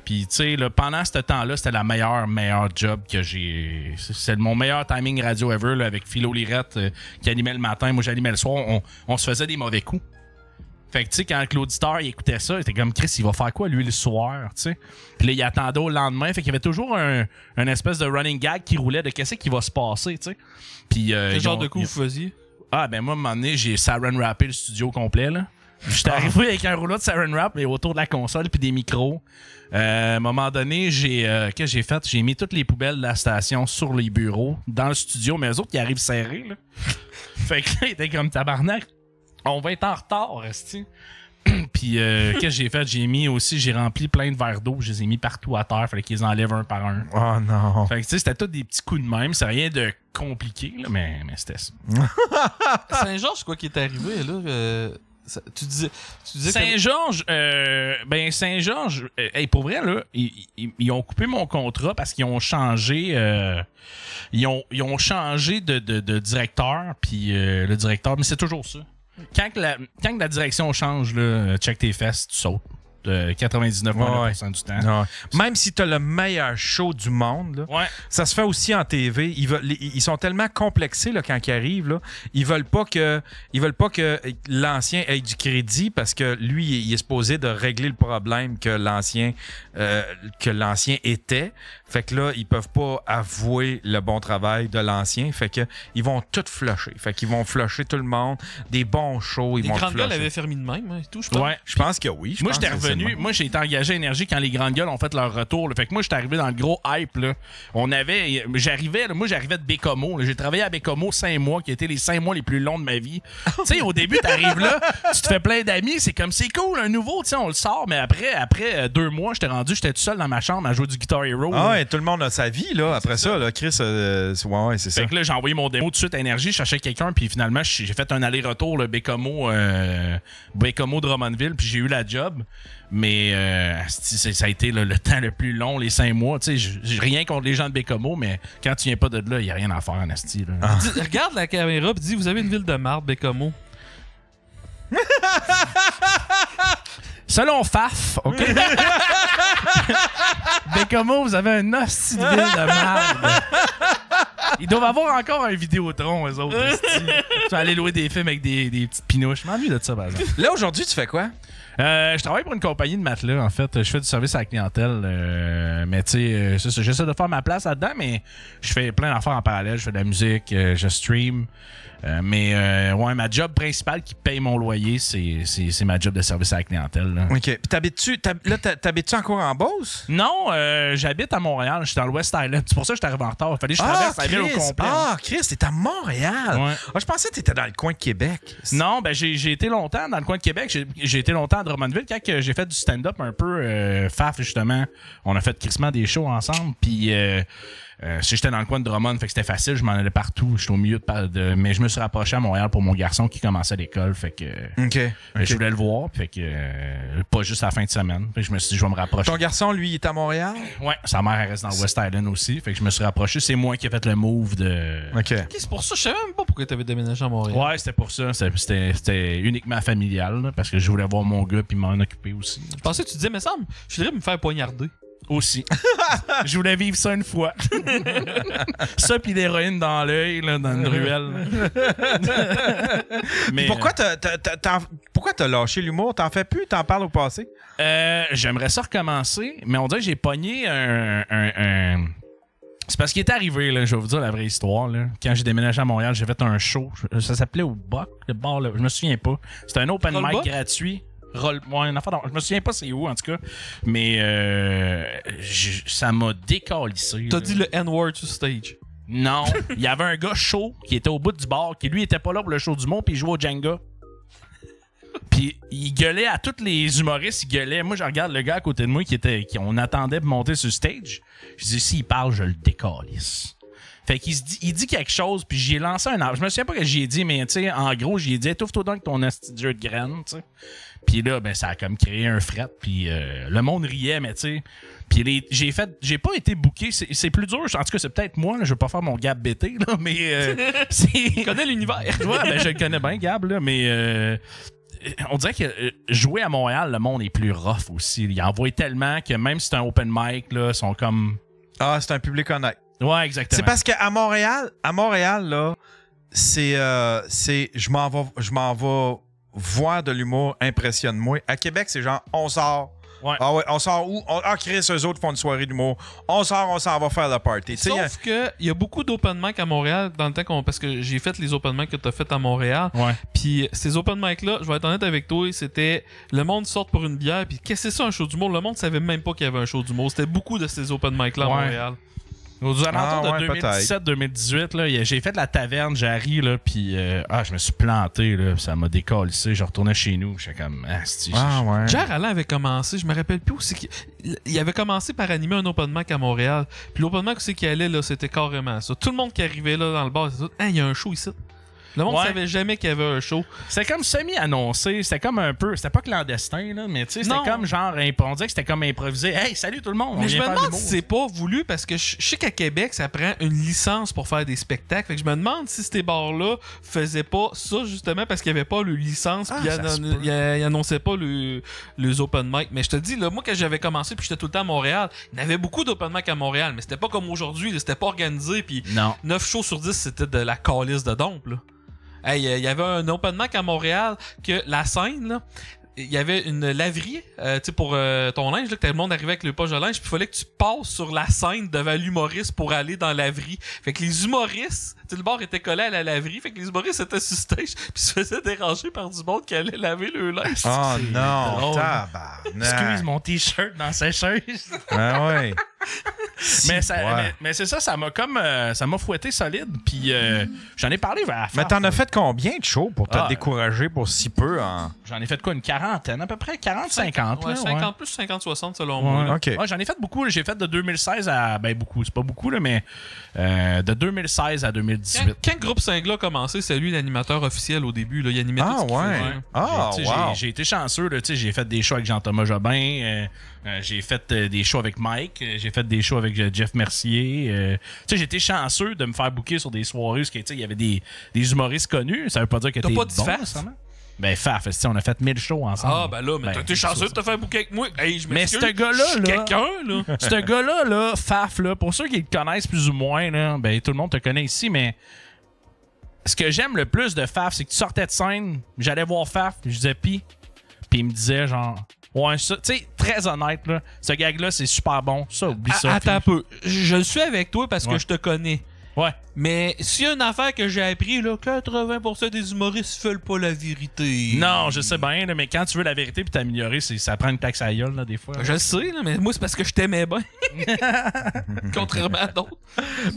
Puis, tu sais, pendant ce temps-là, c'était la meilleure job que j'ai. C'est mon meilleur timing radio ever, là, avec Philo Lirate qui animait le matin. Moi, j'animais le soir. On se faisait des mauvais coups. Fait que, tu sais, quand l'auditeur il écoutait ça, il était comme Chris, il va faire quoi, lui, le soir, tu sais? Puis là, il attendait au lendemain. Fait qu'il y avait toujours un espèce de running gag qui roulait de qu'est-ce qui va se passer, tu sais. Puis. Quel genre de coup vous faisiez? Ah, ben, moi, à un moment donné, j'ai saran wrappé le studio complet, là. J'étais arrivé avec un rouleau de saran wrap et autour de la console puis des micros. À un moment donné, qu'est-ce que j'ai fait? J'ai mis toutes les poubelles de la station sur les bureaux, dans le studio, mais eux autres, ils arrivent serrés, là. Fait que là, ils étaient comme tabarnak. On va être en retard, esti. Puis, qu'est-ce que j'ai fait? J'ai rempli plein de verres d'eau, je les ai mis partout à terre, fallait qu'ils enlèvent un par un. Oh non! Fait que, tu sais, c'était tous des petits coups de même, c'est rien de compliqué, là, mais c'était ça. Saint-Georges, quoi qui est arrivé, là? Tu disais Saint-Georges, Saint-Georges, pour vrai, là, ils ont coupé mon contrat parce qu'ils ont changé, ils ont changé de directeur, puis le directeur, mais c'est toujours ça. Quand la direction change, là, check tes fesses, tu sautes. 99% du temps. Ouais. Même si tu as le meilleur show du monde, là, ça se fait aussi en TV. Ils sont tellement complexés là, quand ils arrivent. Là, ils veulent pas que l'ancien ait du crédit parce que lui, il est supposé de régler le problème que l'ancien était. Fait que là, ils peuvent pas avouer le bon travail de l'ancien. Fait que ils vont tout flusher. Fait qu'ils vont flusher tout le monde. Des bons shows, ils vont flusher. Les grandes gueules avaient fermé de même, hein, et tout, je pense. Ouais, je pense que oui. Moi, j'étais revenu. Moi, j'ai été engagé à Énergie quand les grandes gueules ont fait leur retour. Là. Fait que moi, j'étais arrivé dans le gros hype. Là. J'arrivais de Bécomo. J'ai travaillé à Bécomo 5 mois, qui étaient les 5 mois les plus longs de ma vie. Tu sais, au début, t'arrives là, tu te fais plein d'amis, c'est comme, c'est cool, un nouveau, tu sais, on le sort. Mais après 2 mois, j'étais tout seul dans ma chambre à jouer du Guitar Hero. Ah ouais, tout le monde a sa vie, là. Après ça, là, Chris, c'est ça. Fait que là, j'ai envoyé mon démo tout de suite à Énergie, je cherchais quelqu'un, puis finalement, j'ai fait un aller-retour, le Bécomo Drummondville, puis j'ai eu la job. Mais ça a été le temps le plus long, les 5 mois. Tu sais, j'ai rien contre les gens de Bécomo, mais quand tu viens pas de là, il n'y a rien à faire en asti. Regarde la caméra et dis, vous avez une ville de marde, Bécomo. Selon FAF, OK? Bécomo, vous avez un hostie de ville de merde. Ils doivent avoir encore un Vidéotron, eux autres. Tu vas aller louer des films avec des petites pinouches. Je m'ennuie de ça, par exemple. Là, aujourd'hui, tu fais quoi? Je travaille pour une compagnie de matelas, en fait. Je fais du service à la clientèle. Mais tu sais, j'essaie de faire ma place là-dedans, mais je fais plein d'affaires en parallèle. Je fais de la musique, je stream. Ouais, ma job principale qui paye mon loyer, c'est ma job de service à la clientèle. Là. OK. Puis t'habites-tu encore en Beauce? Non, j'habite à Montréal. Je suis dans le West Island. C'est pour ça que je suis arrivé en retard. Il fallait que je traverse la ville au complet. Ah, Chris, t'es à Montréal. Ouais. Ah, je pensais que t'étais dans le coin de Québec. Non, ben j'ai été longtemps dans le coin de Québec. J'ai été longtemps à Drummondville quand j'ai fait du stand-up un peu faf, justement. On a fait crissement des shows ensemble. Puis j'étais dans le coin de Drummond, fait que c'était facile, je m'en allais partout. J'étais au milieu mais je me suis rapproché à Montréal pour mon garçon qui commençait l'école, fait que je voulais le voir, fait que pas juste à la fin de semaine. Fait que je me suis dit je vais me rapprocher. Ton garçon, lui, il est à Montréal? Ouais, sa mère elle reste dans le West Island aussi, fait que je me suis rapproché. C'est moi qui ai fait le move de. OK. C'est pour ça, je savais même pas pourquoi t'avais déménagé à Montréal. Ouais, c'était pour ça. C'était uniquement familial, là, parce que je voulais voir mon gars puis m'en occuper aussi. Je pensais que tu disais, mais ça je voudrais me faire poignarder. Aussi. Je voulais vivre ça une fois. Ça pis l'héroïne dans l'œil, là, dans une ruelle. Mais pourquoi t'as lâché l'humour? T'en fais plus? T'en parles au passé? J'aimerais ça recommencer, mais on dirait que j'ai pogné un... C'est parce qu'il est arrivé, là, je vais vous dire la vraie histoire. Là. Quand j'ai déménagé à Montréal, j'ai fait un show. Ça s'appelait au Buck, le bar, là. Je me souviens pas. C'était un open mic gratuit. Ouais, une affaire je me souviens pas c'est où en tout cas, mais ça m'a décalissé. T'as dit le N-word sur stage? Non, il y avait un gars chaud qui était au bout du bar, qui lui était pas là pour le show du monde, puis il jouait au Jenga. Puis il gueulait à tous les humoristes, il gueulait. Moi je regarde le gars à côté de moi on attendait pour monter sur stage. Je dis s'il parle, je le décalisse. Fait qu'il il dit quelque chose, puis j'ai lancé un arbre. Je me souviens pas que j'y ai dit, mais tu sais, en gros, j'y ai dit étouffe-toi donc ton asti de graine, tu sais. Puis là, ben, ça a comme créé un fret, puis le monde riait, mais tu sais. Puis j'ai pas été booké, c'est plus dur. En tout cas, c'est peut-être moi, là, je veux pas faire mon Gab BT, là, mais je connais l'univers. Ouais, ben, je le connais bien, Gab, là, mais on dirait que jouer à Montréal, le monde est plus rough aussi. Il en voit tellement que même si c'est un open mic, là, sont comme. Ah, c'est un public honnête. Ouais, exactement. C'est parce qu'à Montréal, là, c'est je m'en vais voir de l'humour, impressionne-moi. À Québec, c'est genre, on sort. Ouais. Ah ouais, on sort où? Chris, eux autres font une soirée d'humour. On s'en va faire le party. Sauf que il y a beaucoup d'open mic à Montréal dans le temps parce que j'ai fait les open mic que t'as fait à Montréal. Ouais. Puis ces open mic là, je vais être honnête avec toi, c'était le monde sort pour une bière. Puis qu'est-ce que c'est ça un show d'humour? Le monde savait même pas qu'il y avait un show d'humour. C'était beaucoup de ces open mic là à Montréal. Aux alentours de 2017-2018, là, j'ai fait la taverne Jarry, là, puis je me suis planté, là, ça m'a décalissé. Je retournais chez nous, j'étais comme ouais. Jar Alain avait commencé, je me rappelle plus où c'est qu'il avait commencé par animer un open mic à Montréal. Puis l'open mic où c'est qu'il allait, là, c'était carrément ça. Tout le monde qui arrivait là dans le bar, c'était tout, il y a un show ici. Le monde savait jamais qu'il y avait un show. C'était comme semi-annoncé. C'était comme un peu. C'était pas clandestin, là, mais tu sais, c'était comme genre. On dirait que c'était comme improvisé. Hey, salut tout le monde. Mais je me demande si c'est pas voulu parce que je sais qu'à Québec, ça prend une licence pour faire des spectacles. Fait que je me demande si ces bars-là faisaient pas ça justement parce qu'il y avait pas le licence. Puis ils annonçaient pas les open mic. Mais je te dis, là, moi, quand j'avais commencé puis j'étais tout le temps à Montréal, il y avait beaucoup d'open mic à Montréal, mais c'était pas comme aujourd'hui. C'était pas organisé. Puis 9 shows sur 10, c'était de la calice de dompe, là. Hey, il y avait un open mic à Montréal que la scène, là, il y avait une laverie pour ton linge, là, que tout le monde arrivait avec le poche de linge, puis il fallait que tu passes sur la scène devant l'humoriste pour aller dans la laverie. Fait que les humoristes, le bar était collé à la laverie, fait que les humoristes étaient sur stage, puis se faisaient déranger par du monde qui allait laver le linge. Oh non, tabarnak. Squeeze mon t-shirt dans la sécheuse. Ah ouais. Mais c'est ça, ça m'a fouetté solide, puis j'en ai parlé vers la fin. Mais t'en as fait combien de shows pour te décourager pour si peu? J'en ai fait quoi, une quarantaine à peu près? 40-50? Ouais, 50 plus 50-60 selon moi. Okay. Ouais, j'en ai fait beaucoup. J'ai fait de 2016 à... Ben beaucoup, c'est pas beaucoup, là, mais de 2016 à 2018. Quand Groupe Singla a commencé, c'est lui l'animateur officiel au début. Là. Il animait tout ce qu'il faisait. J'ai été chanceux. Là, j'ai fait des shows avec Jean-Thomas Jobin. J'ai fait des shows avec Mike. J'ai fait des shows avec Jeff Mercier. J'ai été chanceux de me faire booker sur des soirées où il y avait des humoristes connus. Ça veut pas dire que t'es pas bon, de face. Ben, Faf, on a fait 1000 shows ensemble. Ah, ben là, mais t'es chanceux de te faire bouquer avec moi. Hey, je mais m'excuse, ce gars-là, je suis quelqu'un, là. Ce gars-là, Faf, là, pour ceux qui le connaissent plus ou moins, là, ben, tout le monde te connaît ici, mais ce que j'aime le plus de Faf, c'est que tu sortais de scène, j'allais voir Faf, je disais puis il me disait genre, ouais, ça, tu sais, très honnête, là, ce gag-là, c'est super bon, ça, oublie ça. Attends un peu, je le suis avec toi parce que je te connais. Ouais. Mais s'il y a une affaire que j'ai appris, là, 80% des humoristes veulent pas la vérité. Non, je sais bien, là, mais quand tu veux la vérité puis t'améliorer, ça prend une taxe à gueule, là, des fois. Je le sais, là, mais moi, c'est parce que je t'aimais bien. Contrairement à d'autres.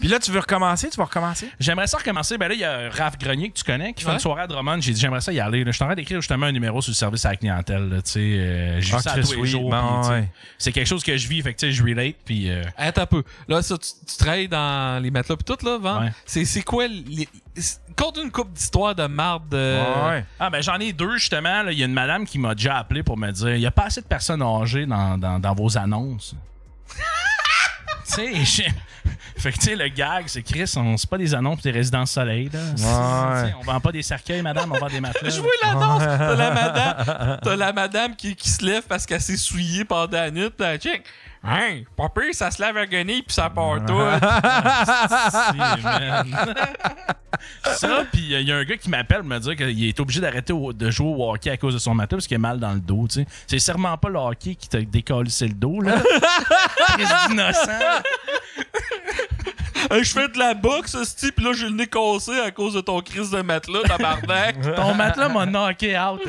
Puis là, tu veux recommencer? Tu vas recommencer? J'aimerais ça recommencer. Ben là, il y a Raph Grenier que tu connais qui fait une soirée à Drummond. J'ai dit, j'aimerais ça y aller. Là. Je suis en train d'écrire justement un numéro sur le service à la clientèle. Je vis ça tous les jours. C'est quelque chose que je vis, fait que je relate. Puis. Attends un peu. Là, ça, tu travailles dans les matelas pis tout, là, Van? Ouais. C'est quoi compte une couple d'histoires de marde. Ouais. Ah, ben j'en ai deux, justement. Il y a une madame qui m'a déjà appelé pour me dire il n'y a pas assez de personnes âgées dans vos annonces. Tu sais, fait que tu sais, le gag, c'est Chris, c'est pas des annonces pour des résidences soleil, là. On vend pas des cercueils, madame, on vend des matelas. Je vois l'annonce. T'as la madame qui se lève parce qu'elle s'est souillée pendant la nuit. Check. Hein, pas pire, ça se lave à guenille puis ça part tout. Ça, puis il y a un gars qui m'appelle me dire qu'il est obligé d'arrêter de jouer au hockey à cause de son matelas parce qu'il a mal dans le dos. T'sais. C'est sûrement pas le hockey qui t'a décalissé le dos, là. C'est innocent. Je fais de la boxe, ce pis là, j'ai le nez cassé à cause de ton crise de matelas, tabarnak. Ton matelas m'a knocké out,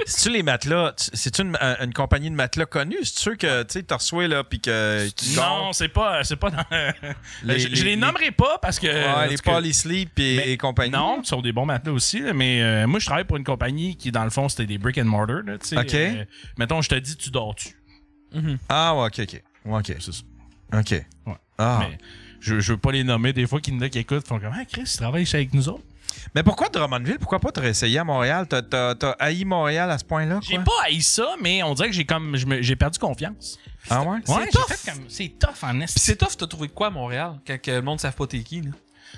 C'est-tu les matelas? C'est-tu une compagnie de matelas connue? C'est sûr que tu reçois là pis que tu non, c'est pas dans. Je les nommerai pas parce que. Les Polysleep et compagnie. Non, ce sont des bons matelas aussi, là, mais moi, je travaille pour une compagnie qui, dans le fond, c'était des brick and mortar. Là, OK. Mettons, je te dis, tu dors-tu? Ah, ouais, OK. C'est ça. OK. Ouais. Ah. Mais je veux pas les nommer. Des fois, qui écoutent font comme, ah, Chris, tu travailles avec nous autres. Mais pourquoi Drummondville? Pourquoi pas te réessayer à Montréal? T'as haï Montréal à ce point-là? J'ai pas haï ça, mais on dirait que j'ai perdu confiance. Ah ouais? Ouais, c'est tough en est. Pis c'est tough, t'as trouvé quoi à Montréal quand le monde ne savent pas t'es qui, là?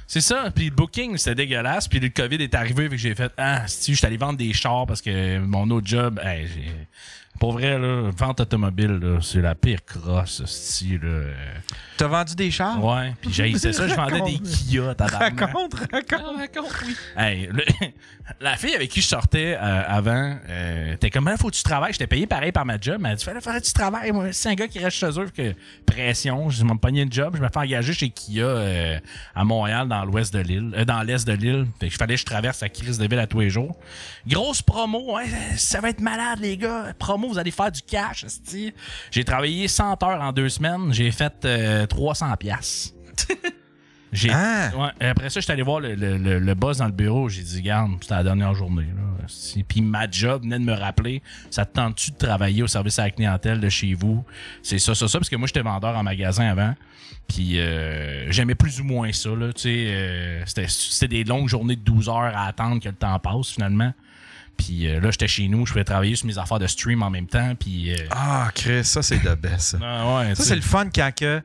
C'est ça. Puis le booking, c'était dégueulasse. Puis le COVID est arrivé, fait que j'ai fait, si je suis allé vendre des chars parce que mon autre job, pour vrai, là, vente automobile, là, c'est la pire crosse, là. T'as vendu des chars? Ouais, puis c'est ça, je vendais des Kia, Raconte, oui. Hey, la fille avec qui je sortais avant, t'es comme, faut que tu travailles, j'étais payé pareil par ma job, mais elle dit, faudrait que tu travailles, moi, c'est un gars qui reste chez eux, que pression, je m'en pogné une job, je me fais engager chez Kia à Montréal, dans l'ouest de l'île, dans l'est de l'île, fait que fallait que je traverse la crise de ville à tous les jours. Grosse promo, ça va être malade, les gars, promo, vous allez faire du cash, c'ti. J'ai travaillé 100 heures en 2 semaines, j'ai fait 300 piastres. Après ça, j'étais allé voir le boss dans le bureau. J'ai dit, garde, c'était la dernière journée. Puis ma job venait de me rappeler, ça te tente-tu de travailler au service à la clientèle de chez vous? C'est ça, parce que moi, j'étais vendeur en magasin avant. Puis j'aimais plus ou moins ça. Là, c'était des longues journées de 12 heures à attendre que le temps passe, finalement. Puis là, j'étais chez nous, je pouvais travailler sur mes affaires de stream en même temps. Puis ah, Chris, ça, c'est de best. Ça, c'est le fun quand que...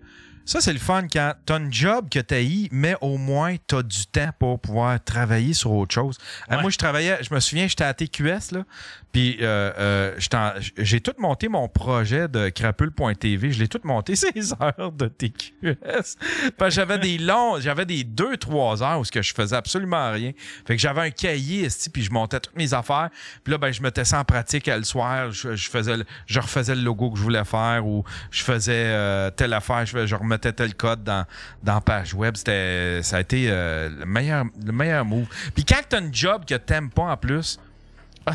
Ça, c'est le fun quand t'as un job que t'haïs, mais au moins t'as du temps pour pouvoir travailler sur autre chose. Moi, je me souviens, j'étais à TQS, là, puis j'ai tout monté mon projet de crapule.tv. Je l'ai tout monté ces heures de TQS. Parce que j'avais des 2-3 heures où je faisais absolument rien. Fait que j'avais un cahier, puis je montais toutes mes affaires. Puis là, je mettais ça en pratique le soir. Je refaisais le logo que je voulais faire ou je faisais telle affaire, je remettais tel code dans la page web. Ça a été le meilleur move. Puis quand t'as un job que t'aimes pas en plus,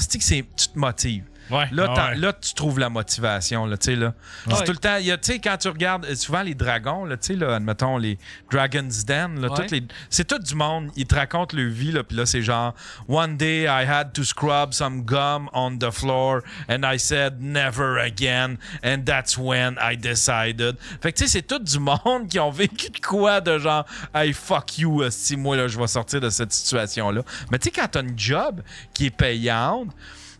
tu te motives. Là, tu trouves la motivation. Là, là. C'est tout le temps. Quand tu regardes souvent les dragons, là, admettons les Dragon's Den, là, c'est tout du monde. Ils te racontent leur vie. Puis là, c'est genre One day I had to scrub some gum on the floor and I said never again. And that's when I decided. Fait que c'est tout du monde qui ont vécu de quoi de genre hey fuck you, moi là, je vais sortir de cette situation-là. Mais tu sais, quand t'as une job qui est payante,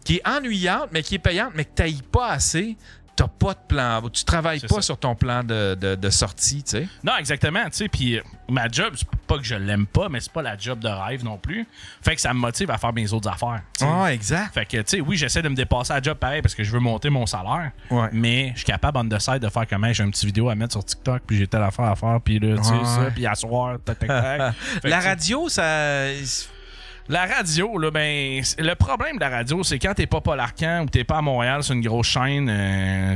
qui est ennuyante, mais qui est payante, mais que t'haïs pas assez, t'as pas de plan. Tu travailles pas sur ton plan de sortie, tu sais. Non, exactement, tu sais. Puis ma job, c'est pas que je l'aime pas, mais c'est pas la job de rêve non plus. Fait que ça me motive à faire mes autres affaires. Ah, exact. Fait que, tu sais, oui, j'essaie de me dépasser à la job pareil parce que je veux monter mon salaire. Ouais. Mais je suis capable on the side de faire comment j'ai une petite vidéo à mettre sur TikTok, puis j'ai telle affaire à faire, puis là, tu sais, ça, puis à soir, tac, tac, tac. La radio, ça. La radio, là, ben, le problème de la radio, c'est quand t'es pas Paul Arcand ou t'es pas à Montréal sur une grosse chaîne,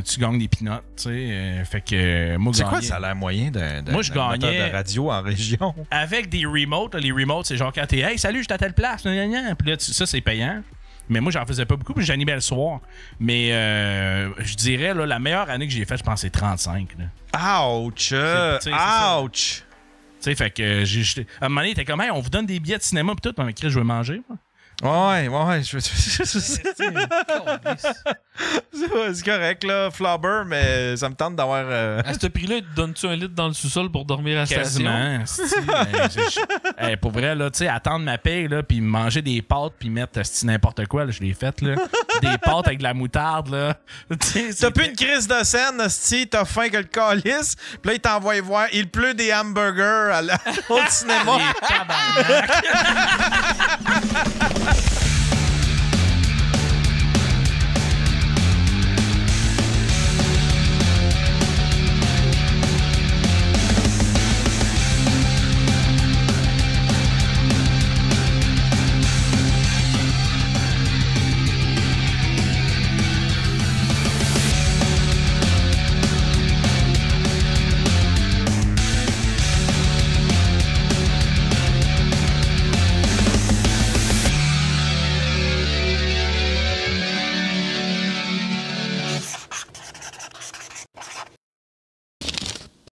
tu gagnes des pinottes, tu sais. Fait que moi, c'est quoi le salaire moyen d'un gagnais de radio en région? Avec des remotes. Les remotes, c'est genre quand t'es hey, salut, je suis à telle place. Puis là, ça, c'est payant. Mais moi, j'en faisais pas beaucoup, puis j'animais le soir. Mais je dirais, là, la meilleure année que j'ai faite, je pense, c'est 35. Là. Ouch! Ouch! Tu sais, fait que à un moment donné, il était comme, hey, on vous donne des billets de cinéma pis tout, mais Chris, je veux manger. Moi. Ouais. C'est correct, là, Flubber, mais ça me tente d'avoir. À ce prix-là, donnes-tu un litre dans le sous-sol pour dormir à la quasiment, station? Hey, pour vrai, là, tu sais, attendre ma paye, là, puis manger des pâtes, puis mettre n'importe quoi, là, je l'ai fait, là. Des pâtes avec de la moutarde, là. T'as plus une crise de scène, si t'as faim que le calice, puis là, il t'envoie voir, il pleut des hamburgers au cinéma. Les tabarnak.